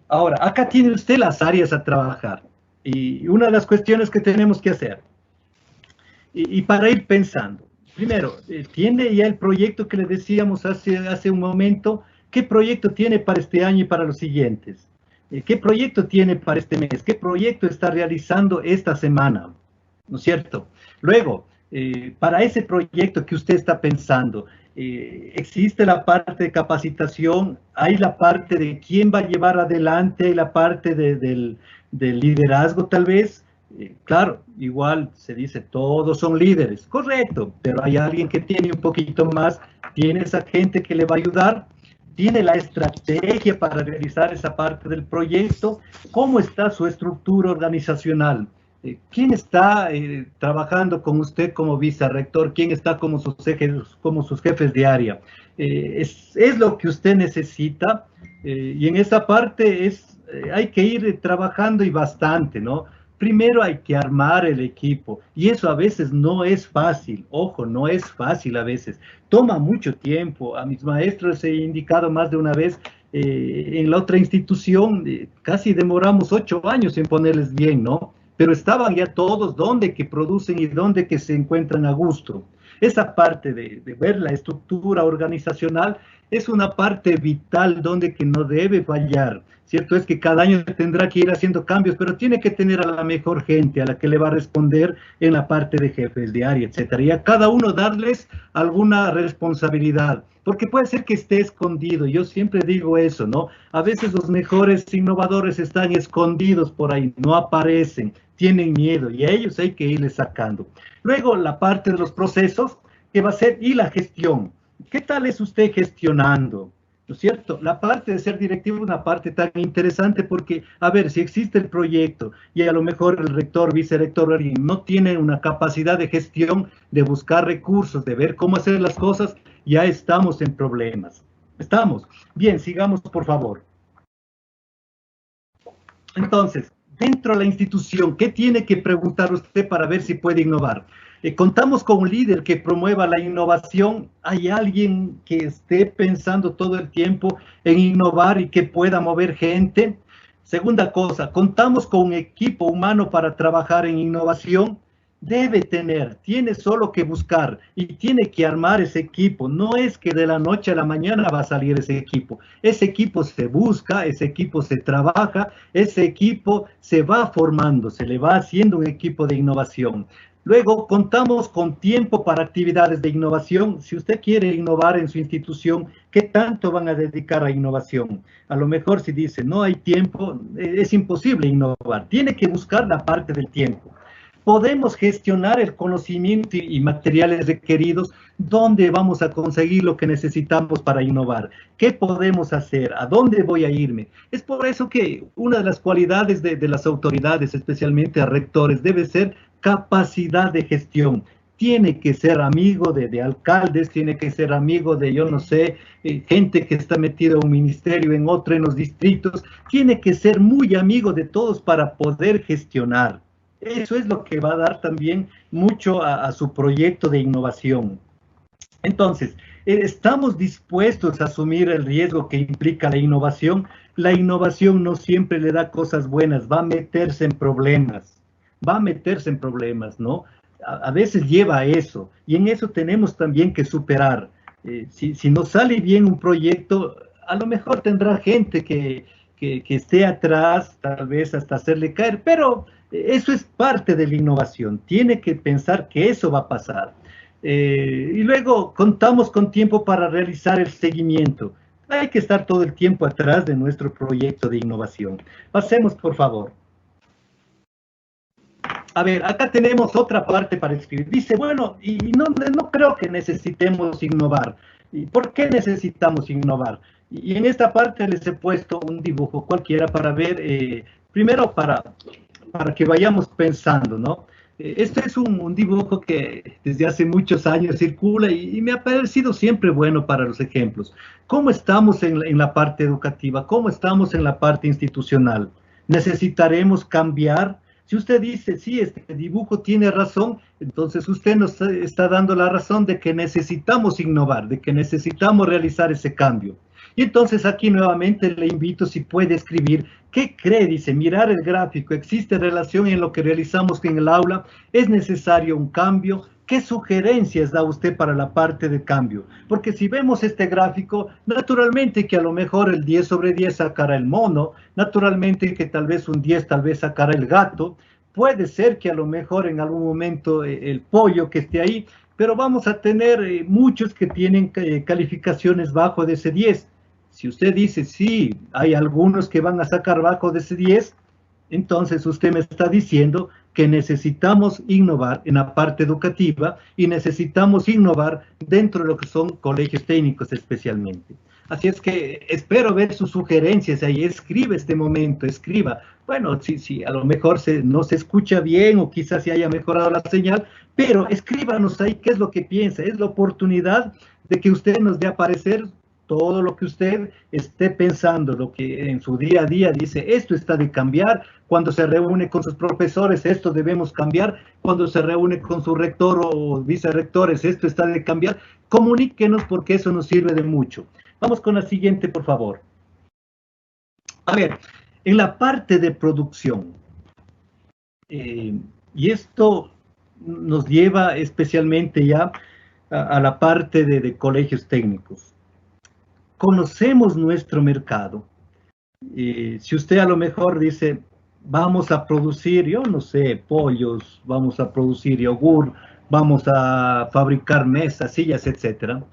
Ahora, acá tiene usted las áreas a trabajar, y una de las cuestiones que tenemos que hacer, y para ir pensando, primero, tiene ya el proyecto que le decíamos hace un momento. ¿Qué proyecto tiene para este año y para los siguientes? ¿Qué proyecto tiene para este mes? ¿Qué proyecto está realizando esta semana? ¿No es cierto? Luego, para ese proyecto que usted está pensando, existe la parte de capacitación, hay la parte de quién va a llevar adelante, hay la parte del liderazgo tal vez. Claro, igual se dice, todos son líderes, correcto, pero hay alguien que tiene un poquito más, tiene esa gente que le va a ayudar, tiene la estrategia para realizar esa parte del proyecto. ¿Cómo está su estructura organizacional? ¿Quién está trabajando con usted como vicerrector? ¿Quién está como sus jefes de área? Es lo que usted necesita, y en esa parte hay que ir trabajando, y bastante, ¿no? Primero hay que armar el equipo, y eso a veces no es fácil. Ojo, no es fácil a veces. Toma mucho tiempo. A mis maestros he indicado más de una vez, en la otra institución, casi demoramos 8 años en ponerles bien, ¿no? Pero estaban ya todos donde que producen y donde que se encuentran a gusto. Esa parte de ver la estructura organizacional es una parte vital donde que no debe fallar. Cierto es que cada año tendrá que ir haciendo cambios, pero tiene que tener a la mejor gente, a la que le va a responder en la parte de jefes de área, etcétera. Y a cada uno darles alguna responsabilidad, porque puede ser que esté escondido. Yo siempre digo eso, ¿no? A veces los mejores innovadores están escondidos por ahí, no aparecen, tienen miedo, y a ellos hay que irles sacando. Luego, la parte de los procesos, que va a ser, y la gestión. ¿Qué tal es usted gestionando? ¿No es cierto? La parte de ser directivo es una parte tan interesante, porque, a ver, si existe el proyecto y a lo mejor el rector, vicerrector, no tiene una capacidad de gestión, de buscar recursos, de ver cómo hacer las cosas, ya estamos en problemas. ¿Estamos? Bien, sigamos, por favor. Entonces, dentro de la institución, ¿qué tiene que preguntar usted para ver si puede innovar? Contamos con un líder que promueva la innovación. ¿Hay alguien que esté pensando todo el tiempo en innovar y que pueda mover gente? Segunda cosa, contamos con un equipo humano para trabajar en innovación. Tiene solo que buscar y tiene que armar ese equipo. No es que de la noche a la mañana va a salir ese equipo. Ese equipo se busca, ese equipo se trabaja, ese equipo se va formando, se le va haciendo un equipo de innovación. Luego, contamos con tiempo para actividades de innovación. Si usted quiere innovar en su institución, ¿qué tanto van a dedicar a innovación? A lo mejor si dice, no hay tiempo, es imposible innovar. Tiene que buscar la parte del tiempo. Podemos gestionar el conocimiento y materiales requeridos. ¿Dónde vamos a conseguir lo que necesitamos para innovar? ¿Qué podemos hacer? ¿A dónde voy a irme? Es por eso que una de las cualidades de las autoridades, especialmente a rectores, debe ser capacidad de gestión. Tiene que ser amigo de alcaldes, tiene que ser amigo de, yo no sé, gente que está metida en un ministerio, en otro, en los distritos. Tiene que ser muy amigo de todos para poder gestionar. Eso es lo que va a dar también mucho a su proyecto de innovación. Entonces, ¿estamos dispuestos a asumir el riesgo que implica la innovación? La innovación no siempre le da cosas buenas, va a meterse en problemas. ¿No? A veces lleva a eso, y en eso tenemos también que superar. Si no sale bien un proyecto, a lo mejor tendrá gente que esté atrás, tal vez hasta hacerle caer, pero Eso es parte de la innovación. Tiene que pensar que eso va a pasar. Y luego contamos con tiempo para realizar el seguimiento. Hay que estar todo el tiempo atrás de nuestro proyecto de innovación. Pasemos, por favor. A ver, acá tenemos otra parte para escribir. Dice, bueno, y no creo que necesitemos innovar. ¿Y por qué necesitamos innovar? Y en esta parte les he puesto un dibujo cualquiera para ver, primero para que vayamos pensando, ¿no? Este es un dibujo que desde hace muchos años circula y me ha parecido siempre bueno para los ejemplos. ¿Cómo estamos en la parte educativa? ¿Cómo estamos en la parte institucional? ¿Necesitaremos cambiar? Si usted dice, sí, este dibujo tiene razón, entonces usted nos está dando la razón de que necesitamos innovar, de que necesitamos realizar ese cambio. Y entonces aquí nuevamente le invito si puede escribir, ¿qué cree? Dice, mirar el gráfico, ¿existe relación en lo que realizamos en el aula? ¿Es necesario un cambio? ¿Qué sugerencias da usted para la parte de cambio? Porque si vemos este gráfico, naturalmente que a lo mejor el 10 sobre 10 sacará el mono, naturalmente que tal vez un 10 tal vez sacará el gato, puede ser que a lo mejor en algún momento el pollo que esté ahí, pero vamos a tener muchos que tienen calificaciones bajo de ese 10. Si usted dice, sí, hay algunos que van a sacar bajo de ese 10, entonces usted me está diciendo que necesitamos innovar en la parte educativa y necesitamos innovar dentro de lo que son colegios técnicos especialmente. Así es que espero ver sus sugerencias ahí, escribe este momento, escriba. Bueno, sí, a lo mejor no se escucha bien o quizás se haya mejorado la señal, pero escríbanos ahí qué es lo que piensa. Es la oportunidad de que usted nos dé a parecer todo lo que usted esté pensando, lo que en su día a día dice, esto está de cambiar, cuando se reúne con sus profesores, esto debemos cambiar, cuando se reúne con su rector o vicerrectores, esto está de cambiar, comuníquenos porque eso nos sirve de mucho. Vamos con la siguiente, por favor. A ver, en la parte de producción, y esto nos lleva especialmente ya a la parte de colegios técnicos. Conocemos nuestro mercado. Si usted a lo mejor dice, vamos a producir, yo no sé, pollos, vamos a producir yogur, vamos a fabricar mesas, sillas, etcétera,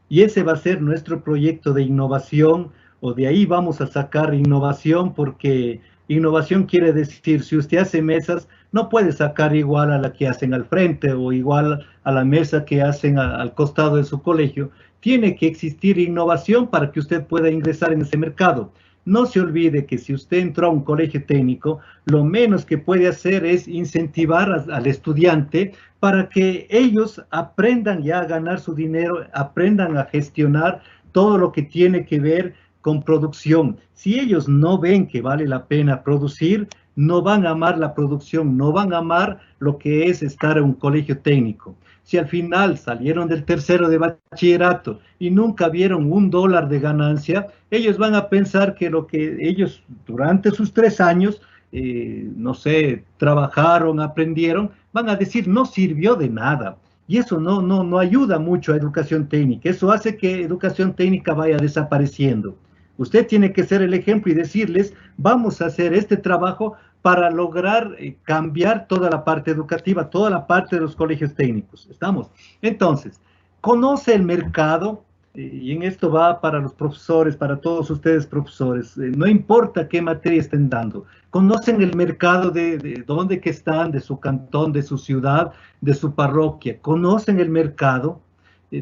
y ese va a ser nuestro proyecto de innovación, o de ahí vamos a sacar innovación, porque innovación quiere decir, si usted hace mesas, no puede sacar igual a la que hacen al frente o igual a la mesa que hacen al costado de su colegio. Tiene que existir innovación para que usted pueda ingresar en ese mercado. No se olvide que si usted entró a un colegio técnico, lo menos que puede hacer es incentivar al estudiante para que ellos aprendan ya a ganar su dinero, aprendan a gestionar todo lo que tiene que ver con producción. Si ellos no ven que vale la pena producir, no van a amar la producción, no van a amar lo que es estar en un colegio técnico. Si al final salieron del tercero de bachillerato y nunca vieron $1 de ganancia, ellos van a pensar que lo que ellos durante sus 3 años, no sé, trabajaron, aprendieron, van a decir no sirvió de nada. Y eso no ayuda mucho a educación técnica. Eso hace que educación técnica vaya desapareciendo. Usted tiene que ser el ejemplo y decirles, vamos a hacer este trabajo para lograr cambiar toda la parte educativa, toda la parte de los colegios técnicos. ¿Estamos? Entonces, conoce el mercado, y en esto va para los profesores, para todos ustedes profesores, no importa qué materia estén dando, conocen el mercado de dónde que están, de su cantón, de su ciudad, de su parroquia, conocen el mercado.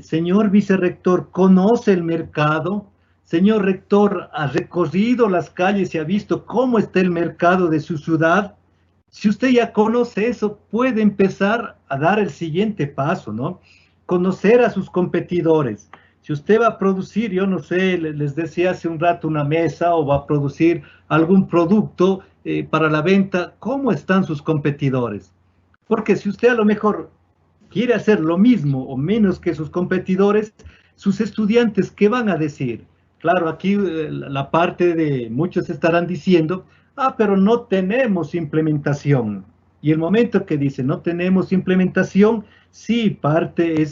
Señor vicerrector, conoce el mercado. Señor rector, ¿ha recorrido las calles y ha visto cómo está el mercado de su ciudad? Si usted ya conoce eso, puede empezar a dar el siguiente paso, ¿no? Conocer a sus competidores. Si usted va a producir, yo no sé, les decía hace un rato una mesa o va a producir algún producto para la venta, ¿cómo están sus competidores? Porque si usted a lo mejor quiere hacer lo mismo o menos que sus competidores, sus estudiantes, ¿qué van a decir? Claro, aquí la parte de muchos estarán diciendo, pero no tenemos implementación. Y el momento que dice, no tenemos implementación, sí, parte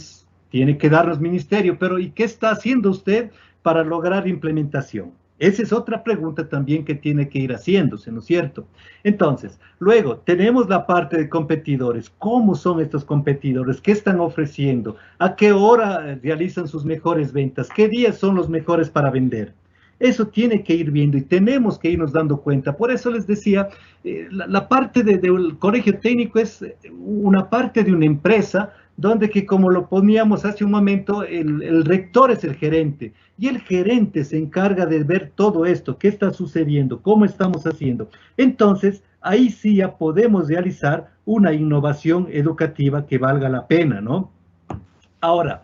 tiene que darnos ministerio, pero ¿y qué está haciendo usted para lograr implementación? Esa es otra pregunta también que tiene que ir haciéndose, ¿no es cierto? Entonces, luego tenemos la parte de competidores. ¿Cómo son estos competidores? ¿Qué están ofreciendo? ¿A qué hora realizan sus mejores ventas? ¿Qué días son los mejores para vender? Eso tiene que ir viendo y tenemos que irnos dando cuenta. Por eso les decía, la parte del colegio técnico es una parte de una empresa donde que como lo poníamos hace un momento, el rector es el gerente y el gerente se encarga de ver todo esto, qué está sucediendo, cómo estamos haciendo. Entonces, ahí sí ya podemos realizar una innovación educativa que valga la pena, ¿no? Ahora,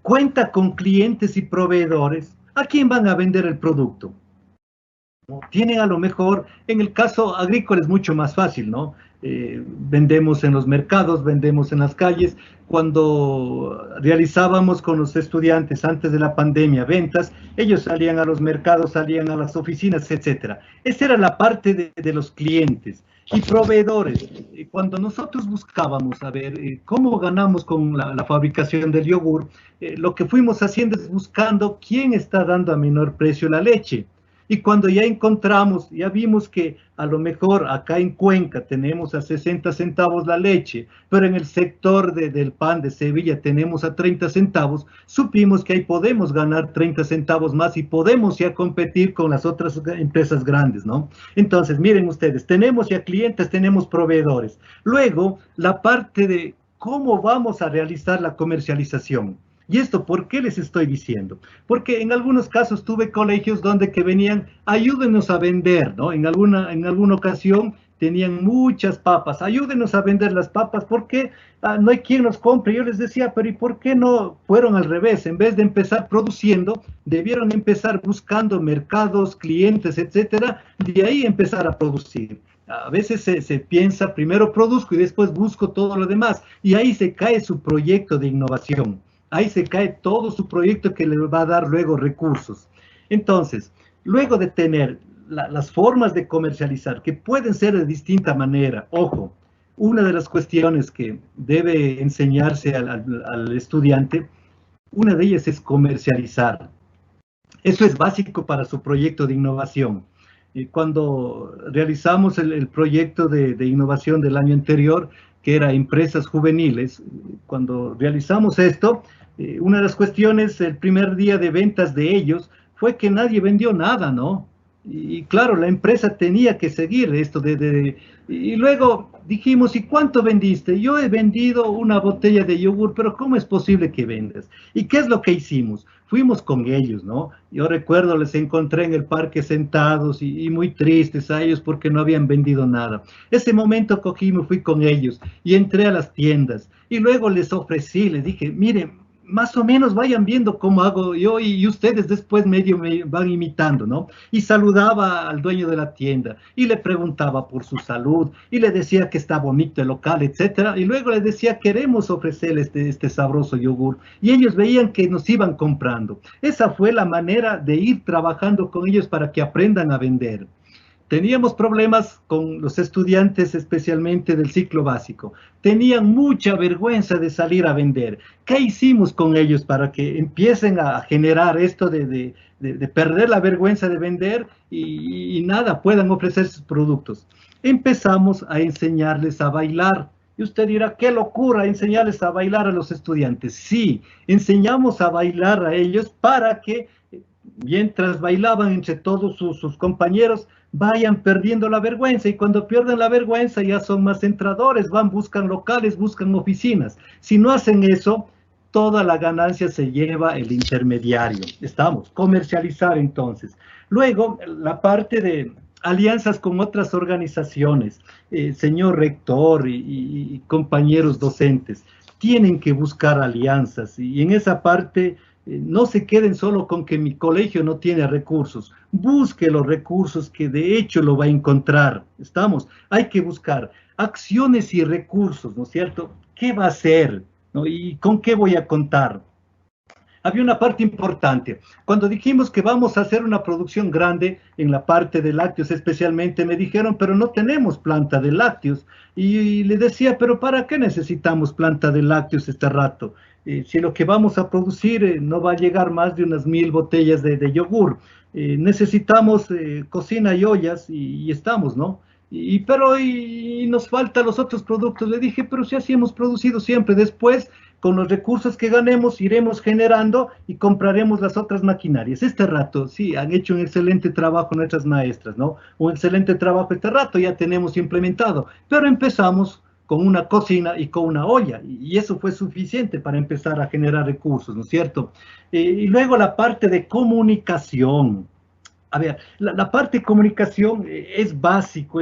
cuenta con clientes y proveedores. ¿A quién van a vender el producto? Tienen a lo mejor, en el caso agrícola es mucho más fácil, ¿no? Vendemos en los mercados, vendemos en las calles. Cuando realizábamos con los estudiantes antes de la pandemia ventas, ellos salían a los mercados, salían a las oficinas, etcétera. Esa era la parte de los clientes y proveedores. Cuando nosotros buscábamos a ver cómo ganamos con la fabricación del yogur, lo que fuimos haciendo es buscando quién está dando a menor precio la leche. Y cuando ya encontramos, ya vimos que a lo mejor acá en Cuenca tenemos a 60 centavos la leche, pero en el sector del pan de Sevilla tenemos a 30 centavos, supimos que ahí podemos ganar 30 centavos más y podemos ya competir con las otras empresas grandes, ¿no? Entonces, miren ustedes, tenemos ya clientes, tenemos proveedores. Luego, la parte de cómo vamos a realizar la comercialización. ¿Y esto por qué les estoy diciendo? Porque en algunos casos tuve colegios donde que venían, ayúdenos a vender, ¿no? En alguna ocasión tenían muchas papas, ayúdenos a vender las papas, porque no hay quien nos compre. Yo les decía, pero ¿y por qué no fueron al revés? En vez de empezar produciendo, debieron empezar buscando mercados, clientes, etcétera, de ahí empezar a producir. A veces se piensa, primero produzco y después busco todo lo demás, y ahí se cae su proyecto de innovación. Ahí se cae todo su proyecto que le va a dar luego recursos. Entonces, luego de tener las formas de comercializar, que pueden ser de distinta manera, ojo, una de las cuestiones que debe enseñarse al estudiante, una de ellas es comercializar. Eso es básico para su proyecto de innovación. Cuando realizamos el proyecto de innovación del año anterior, que era empresas juveniles, cuando realizamos esto, una de las cuestiones, el primer día de ventas de ellos, fue que nadie vendió nada, ¿no? Y claro, la empresa tenía que seguir esto y luego dijimos, ¿y cuánto vendiste? Yo he vendido una botella de yogur, pero ¿cómo es posible que vendas? ¿Y qué es lo que hicimos? Fuimos con ellos, ¿no? Yo recuerdo, les encontré en el parque sentados y muy tristes a ellos porque no habían vendido nada. Ese momento cogí, me fui con ellos y entré a las tiendas y luego les ofrecí, les dije, miren, más o menos vayan viendo cómo hago yo y ustedes después medio me van imitando, ¿no? Y saludaba al dueño de la tienda y le preguntaba por su salud y le decía que está bonito el local, etcétera. Y luego le decía, queremos ofrecerles este sabroso yogur. Y ellos veían que nos iban comprando. Esa fue la manera de ir trabajando con ellos para que aprendan a vender. Teníamos problemas con los estudiantes, especialmente del ciclo básico. Tenían mucha vergüenza de salir a vender. ¿Qué hicimos con ellos para que empiecen a generar esto de perder la vergüenza de vender y nada, puedan ofrecer sus productos? Empezamos a enseñarles a bailar. Y usted dirá, qué locura enseñarles a bailar a los estudiantes. Sí, enseñamos a bailar a ellos para que mientras bailaban entre todos sus compañeros, vayan perdiendo la vergüenza, y cuando pierden la vergüenza ya son más entradores, buscan locales, buscan oficinas. Si no hacen eso, toda la ganancia se lleva el intermediario. Estamos, comercializar entonces. Luego, la parte de alianzas con otras organizaciones, señor rector y compañeros docentes, tienen que buscar alianzas, y en esa parte no se queden solo con que mi colegio no tiene recursos. Busque los recursos, que de hecho lo va a encontrar. Estamos, hay que buscar acciones y recursos, ¿no es cierto? ¿Qué va a hacer? ¿No? ¿Y con qué voy a contar? había una parte importante. Cuando dijimos que vamos a hacer una producción grande en la parte de lácteos especialmente, me dijeron, pero no tenemos planta de lácteos. Y le decía, pero ¿para qué necesitamos planta de lácteos este rato? Si lo que vamos a producir no va a llegar más de unas 1000 botellas de yogur. Necesitamos cocina y ollas y estamos, ¿no? Pero nos faltan los otros productos. Le dije, pero si así hemos producido siempre. Después, con los recursos que ganemos, iremos generando y compraremos las otras maquinarias. Este rato, sí, han hecho un excelente trabajo nuestras maestras, ¿no? Un excelente trabajo este rato, ya tenemos implementado. Pero empezamos con una cocina y con una olla, y eso fue suficiente para empezar a generar recursos, ¿no es cierto? Y luego la parte de comunicación. A ver, la parte de comunicación es básico,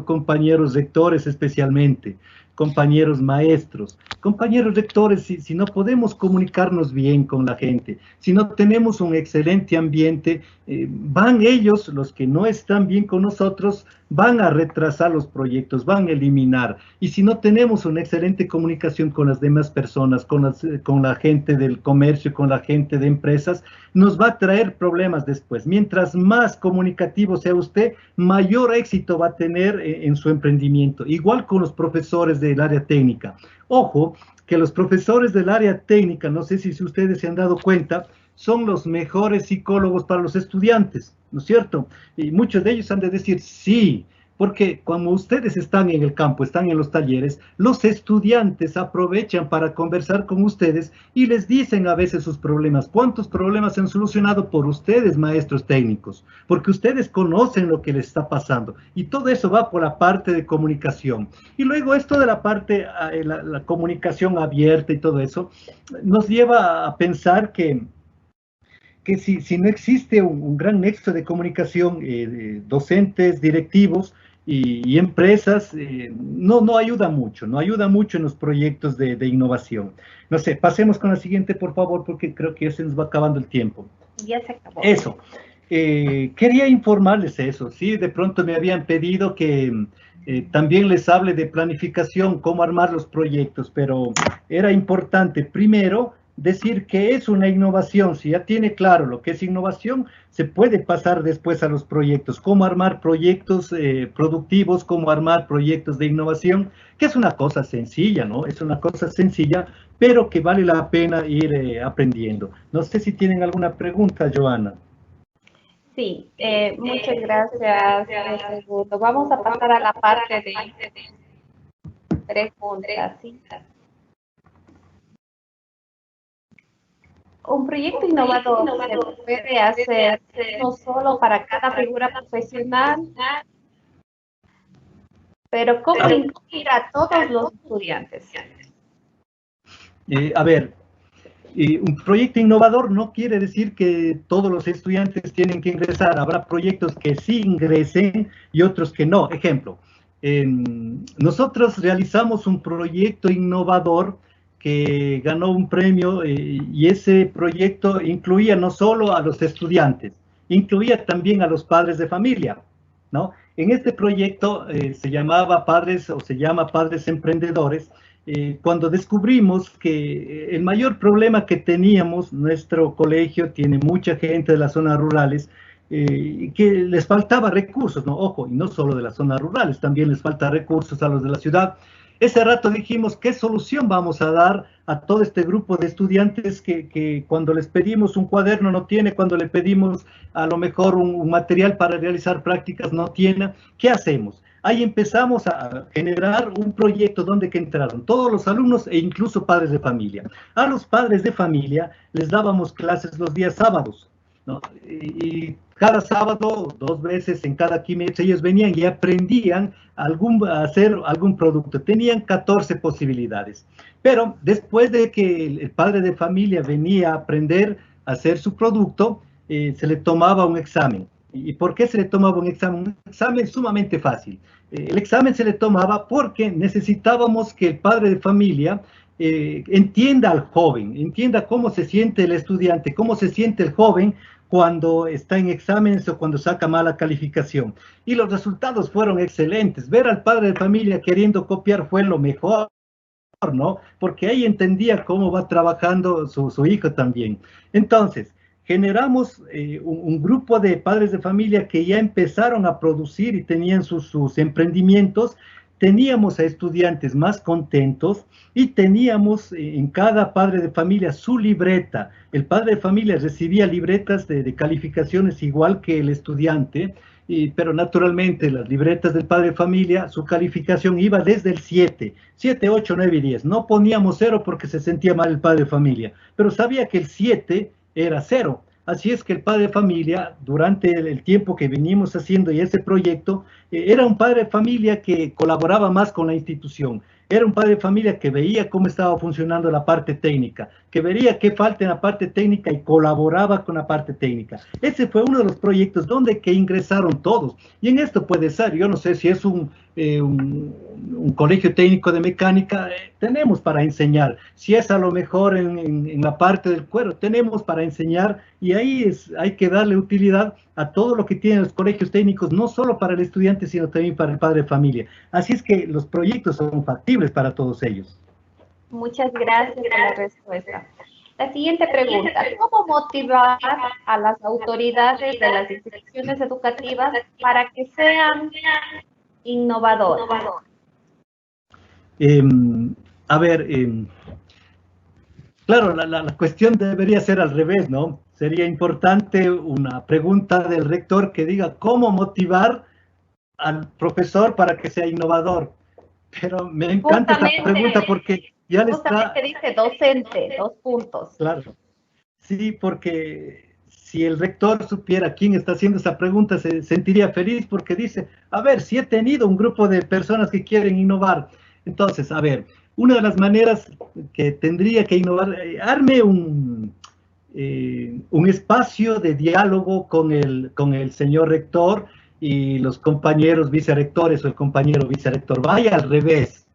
compañeros rectores especialmente, compañeros maestros, compañeros rectores, si no podemos comunicarnos bien con la gente, si no tenemos un excelente ambiente, van ellos, los que no están bien con nosotros, van a retrasar los proyectos, van a eliminar. Y si no tenemos una excelente comunicación con las demás personas, con la gente del comercio, con la gente de empresas, nos va a traer problemas después. Mientras más comunicativo sea usted, mayor éxito va a tener en su emprendimiento. Igual con los profesores del área técnica. Ojo, que los profesores del área técnica, no sé si ustedes se han dado cuenta, son los mejores psicólogos para los estudiantes, ¿no es cierto? Y muchos de ellos han de decir sí, porque cuando ustedes están en el campo, están en los talleres, los estudiantes aprovechan para conversar con ustedes y les dicen a veces sus problemas. ¿Cuántos problemas se han solucionado por ustedes, maestros técnicos? Porque ustedes conocen lo que les está pasando. Y todo eso va por la parte de comunicación. Y luego esto de la parte, la comunicación abierta y todo eso, nos lleva a pensar que si no existe un gran nexo de comunicación, docentes, directivos y empresas, no ayuda mucho, no ayuda mucho en los proyectos de innovación. No sé, pasemos con la siguiente, por favor, porque creo que ya se nos va acabando el tiempo. Ya se acabó. Eso. Quería informarles eso, ¿sí? De pronto me habían pedido que también les hable de planificación, cómo armar los proyectos, pero era importante primero decir que es una innovación. Si ya tiene claro lo que es innovación, se puede pasar después a los proyectos, cómo armar proyectos productivos, cómo armar proyectos de innovación, que es una cosa sencilla, ¿no? Es una cosa sencilla, pero que vale la pena ir aprendiendo. No sé si tienen alguna pregunta, Joana. Sí, muchas gracias, Segundo. Vamos a pasar a la parte de preguntas, ¿sí? Un proyecto innovador se puede hacer no solo para cada figura profesional, pero ¿cómo incluir a todos los estudiantes? A ver, un proyecto innovador no quiere decir que todos los estudiantes tienen que ingresar. Habrá proyectos que sí ingresen y otros que no. Ejemplo, nosotros realizamos un proyecto innovador que ganó un premio y ese proyecto incluía no solo a los estudiantes, incluía también a los padres de familia, ¿no? En este proyecto se llama Padres Emprendedores. Cuando descubrimos que el mayor problema que teníamos, nuestro colegio tiene mucha gente de las zonas rurales, que les faltaba recursos, ¿no? Ojo, y no solo de las zonas rurales, también les falta recursos a los de la ciudad. Ese rato dijimos, ¿qué solución vamos a dar a todo este grupo de estudiantes que cuando les pedimos un cuaderno no tiene, cuando le pedimos a lo mejor un material para realizar prácticas no tiene? ¿Qué hacemos? Ahí empezamos a generar un proyecto donde que entraron todos los alumnos e incluso padres de familia. A los padres de familia les dábamos clases los días sábados, ¿no? Y cada sábado, 2 veces en cada quimestre, ellos venían y aprendían a hacer algún producto. Tenían 14 posibilidades. Pero después de que el padre de familia venía a aprender a hacer su producto, se le tomaba un examen. ¿Y por qué se le tomaba un examen? Un examen sumamente fácil. El examen se le tomaba porque necesitábamos que el padre de familia entienda al joven, entienda cómo se siente el estudiante, cómo se siente el joven cuando está en exámenes o cuando saca mala calificación. Y los resultados fueron excelentes. Ver al padre de familia queriendo copiar fue lo mejor. ¿no? Porque ahí entendía cómo va trabajando su hijo también. Entonces, generamos un grupo de padres de familia que ya empezaron a producir y tenían sus emprendimientos. Teníamos a estudiantes más contentos y teníamos en cada padre de familia su libreta. El padre de familia recibía libretas de calificaciones igual que el estudiante, pero naturalmente las libretas del padre de familia, su calificación iba desde el 7, 7, 8, 9 y 10. No poníamos 0 porque se sentía mal el padre de familia, pero sabía que el 7 era 0. Así es que el padre de familia, durante el tiempo que venimos haciendo y ese proyecto, era un padre de familia que colaboraba más con la institución. Era un padre de familia que veía cómo estaba funcionando la parte técnica, que veía qué falta en la parte técnica y colaboraba con la parte técnica. Ese fue uno de los proyectos donde que ingresaron todos. Y en esto puede ser, yo no sé si es un colegio técnico de mecánica, tenemos para enseñar. Si es a lo mejor en la parte del cuero, tenemos para enseñar, y ahí hay que darle utilidad a todo lo que tienen los colegios técnicos, no solo para el estudiante, sino también para el padre de familia. Así es que los proyectos son factibles para todos ellos. Muchas gracias por la respuesta. La siguiente pregunta: ¿cómo motivar a las autoridades de las instituciones educativas para que sean innovadoras? Claro, la cuestión debería ser al revés, ¿no? Sería importante una pregunta del rector que diga cómo motivar al profesor para que sea innovador. Pero me encanta esta pregunta porque ya le está... dice docente, 2 puntos. Claro, sí, porque si el rector supiera quién está haciendo esa pregunta, se sentiría feliz porque dice, a ver, si he tenido un grupo de personas que quieren innovar. Entonces, a ver, una de las maneras que tendría que innovar, arme un espacio de diálogo con el señor rector y los compañeros vicerrectores o el compañero vicerrector. Vaya al revés,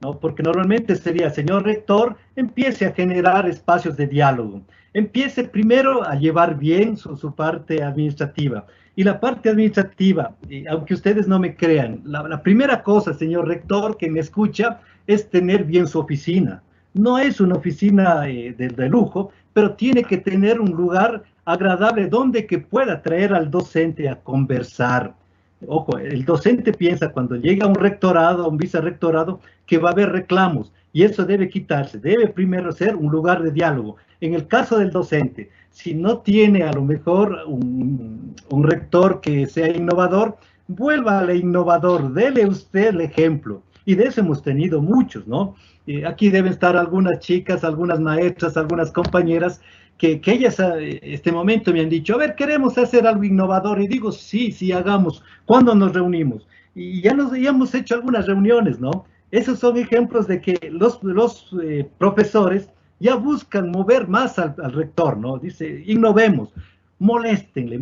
¿no? Porque normalmente sería, señor rector, empiece a generar espacios de diálogo. Empiece primero a llevar bien su parte administrativa. Y la parte administrativa, aunque ustedes no me crean, la primera cosa, señor rector, que me escucha, es tener bien su oficina. No es una oficina de lujo, pero tiene que tener un lugar agradable donde que pueda traer al docente a conversar. Ojo, el docente piensa cuando llega a un rectorado, a un vicerrectorado, que va a haber reclamos, y eso debe quitarse, debe primero ser un lugar de diálogo. En el caso del docente, si no tiene a lo mejor un rector que sea innovador, vuelva al innovador, dele usted el ejemplo, y de eso hemos tenido muchos, ¿no? Aquí deben estar algunas chicas, algunas maestras, algunas compañeras, que ellas a este momento me han dicho, a ver, queremos hacer algo innovador, y digo, sí, hagamos. ¿Cuándo nos reunimos? Y ya hemos hecho algunas reuniones, ¿no? Esos son ejemplos de que los profesores ya buscan mover más al rector, ¿no? Dice, innovemos, moléstenle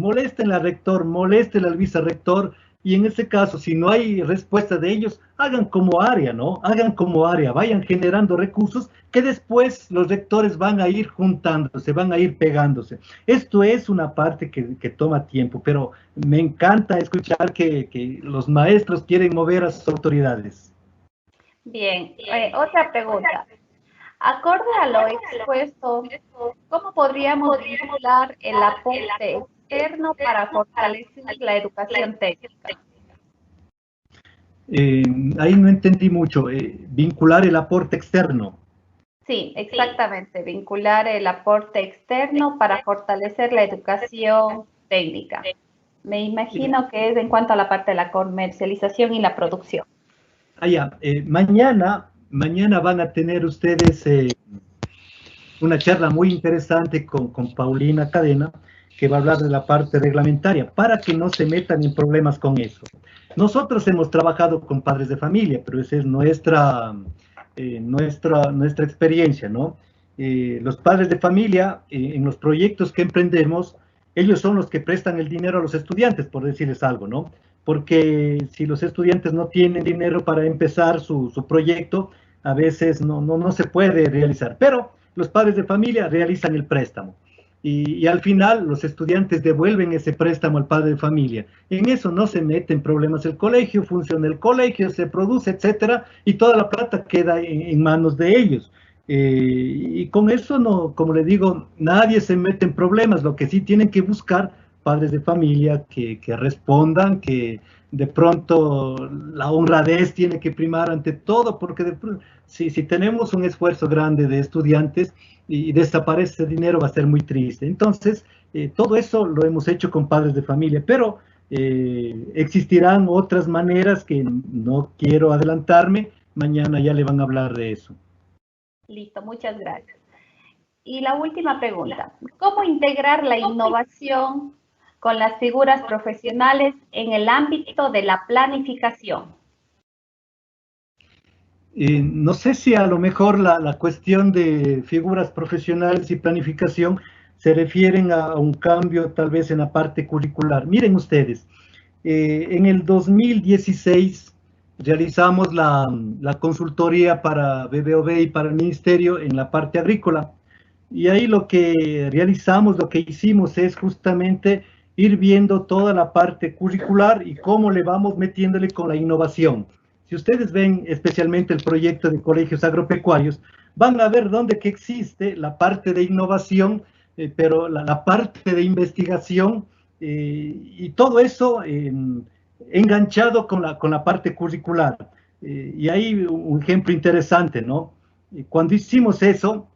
al rector, moléstenle al vicerrector, y en ese caso, si no hay respuesta de ellos, hagan como área, ¿no? Hagan como área, vayan generando recursos que después los rectores van a ir juntándose, van a ir pegándose. Esto es una parte que toma tiempo, pero me encanta escuchar que los maestros quieren mover a sus autoridades. Bien, otra pregunta. Acorde a lo expuesto, ¿cómo podríamos vincular el aporte externo para fortalecer la educación técnica? Ahí no entendí mucho. Vincular el aporte externo. Sí, exactamente. Vincular el aporte externo para fortalecer la educación técnica. Me imagino que es en cuanto a la parte de la comercialización y la producción. Mañana van a tener ustedes una charla muy interesante con Paulina Cadena, que va a hablar de la parte reglamentaria, para que no se metan en problemas con eso. Nosotros hemos trabajado con padres de familia, pero esa es nuestra experiencia, ¿no? Los padres de familia, en los proyectos que emprendemos, ellos son los que prestan el dinero a los estudiantes, por decirles algo, ¿no? Porque si los estudiantes no tienen dinero para empezar su proyecto, a veces no se puede realizar, pero los padres de familia realizan el préstamo. y al final los estudiantes devuelven ese préstamo al padre de familia. En eso no se meten problemas el colegio, funciona el colegio, se produce, etcétera, y toda la plata queda en manos de ellos. Y con eso, no, como le digo, nadie se mete en problemas. Lo que sí tienen que buscar padres de familia que respondan, que de pronto la honradez tiene que primar ante todo, porque si tenemos un esfuerzo grande de estudiantes y desaparece ese dinero, va a ser muy triste. Entonces, todo eso lo hemos hecho con padres de familia, pero existirán otras maneras que no quiero adelantarme. Mañana ya le van a hablar de eso. Listo, muchas gracias. Y la última pregunta, ¿cómo integrar la innovación con las figuras profesionales en el ámbito de la planificación? No sé si a lo mejor la cuestión de figuras profesionales y planificación se refieren a un cambio tal vez en la parte curricular. Miren ustedes, en el 2016 realizamos la consultoría para BBOB y para el Ministerio en la parte agrícola. Y ahí lo que realizamos, lo que hicimos es justamente ir viendo toda la parte curricular y cómo le vamos metiéndole con la innovación. Si ustedes ven especialmente el proyecto de colegios agropecuarios, van a ver dónde que existe la parte de innovación, pero la parte de investigación y todo eso enganchado con la parte curricular. Y hay un ejemplo interesante, ¿no? Cuando hicimos eso,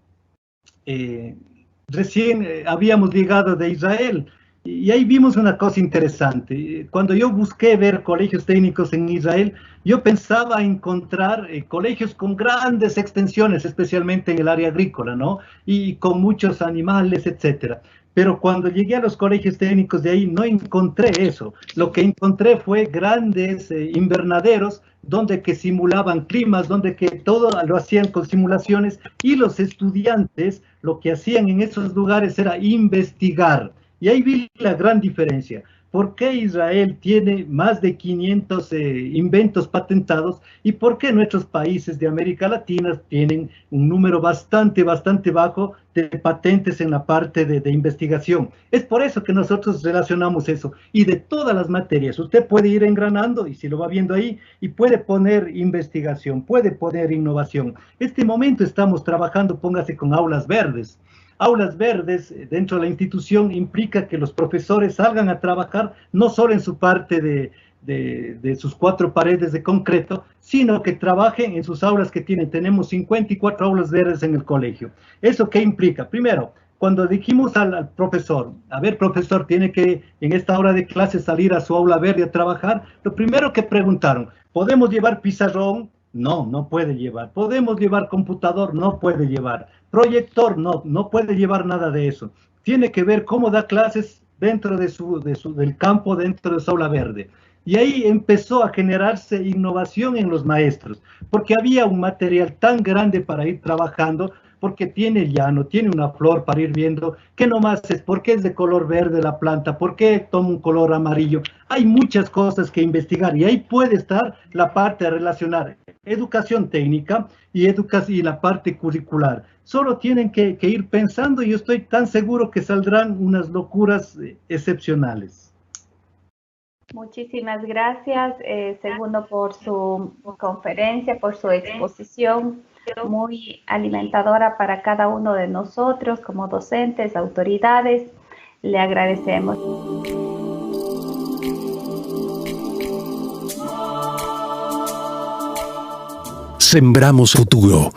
recién habíamos llegado de Israel y ahí vimos una cosa interesante. Cuando yo busqué ver colegios técnicos en Israel, yo pensaba encontrar colegios con grandes extensiones, especialmente en el área agrícola, ¿no? Y con muchos animales, etcétera. Pero cuando llegué a los colegios técnicos de ahí no encontré eso. Lo que encontré fue grandes invernaderos donde que simulaban climas, donde que todo lo hacían con simulaciones y los estudiantes lo que hacían en esos lugares era investigar. Y ahí vi la gran diferencia. ¿Por qué Israel tiene más de 500 inventos patentados y por qué nuestros países de América Latina tienen un número bastante bajo de patentes en la parte de investigación? Es por eso que nosotros relacionamos eso. Y de todas las materias, usted puede ir engranando, y si lo va viendo ahí, y puede poner investigación, puede poner innovación. Este momento estamos trabajando, póngase con aulas verdes. Aulas verdes dentro de la institución implica que los profesores salgan a trabajar no solo en su parte de sus 4 paredes de concreto, sino que trabajen en sus aulas que tienen. Tenemos 54 aulas verdes en el colegio. ¿Eso qué implica? Primero, cuando dijimos al profesor, a ver, profesor, tiene que en esta hora de clase salir a su aula verde a trabajar, lo primero que preguntaron, ¿podemos llevar pizarrón? No, no puede llevar. ¿Podemos llevar computador? No puede llevar. Proyector, no puede llevar nada de eso. Tiene que ver cómo da clases dentro del campo, dentro de su aula verde. Y ahí empezó a generarse innovación en los maestros, porque había un material tan grande para ir trabajando, porque tiene el llano, tiene una flor para ir viendo, que nomás es, ¿por qué es de color verde la planta? ¿Por qué toma un color amarillo? Hay muchas cosas que investigar y ahí puede estar la parte de relacionar educación técnica y la parte curricular. Solo tienen que ir pensando y yo estoy tan seguro que saldrán unas locuras excepcionales. Muchísimas gracias, Segundo, por su conferencia, por su exposición, muy alimentadora para cada uno de nosotros como docentes, autoridades. Le agradecemos. Sembramos futuro.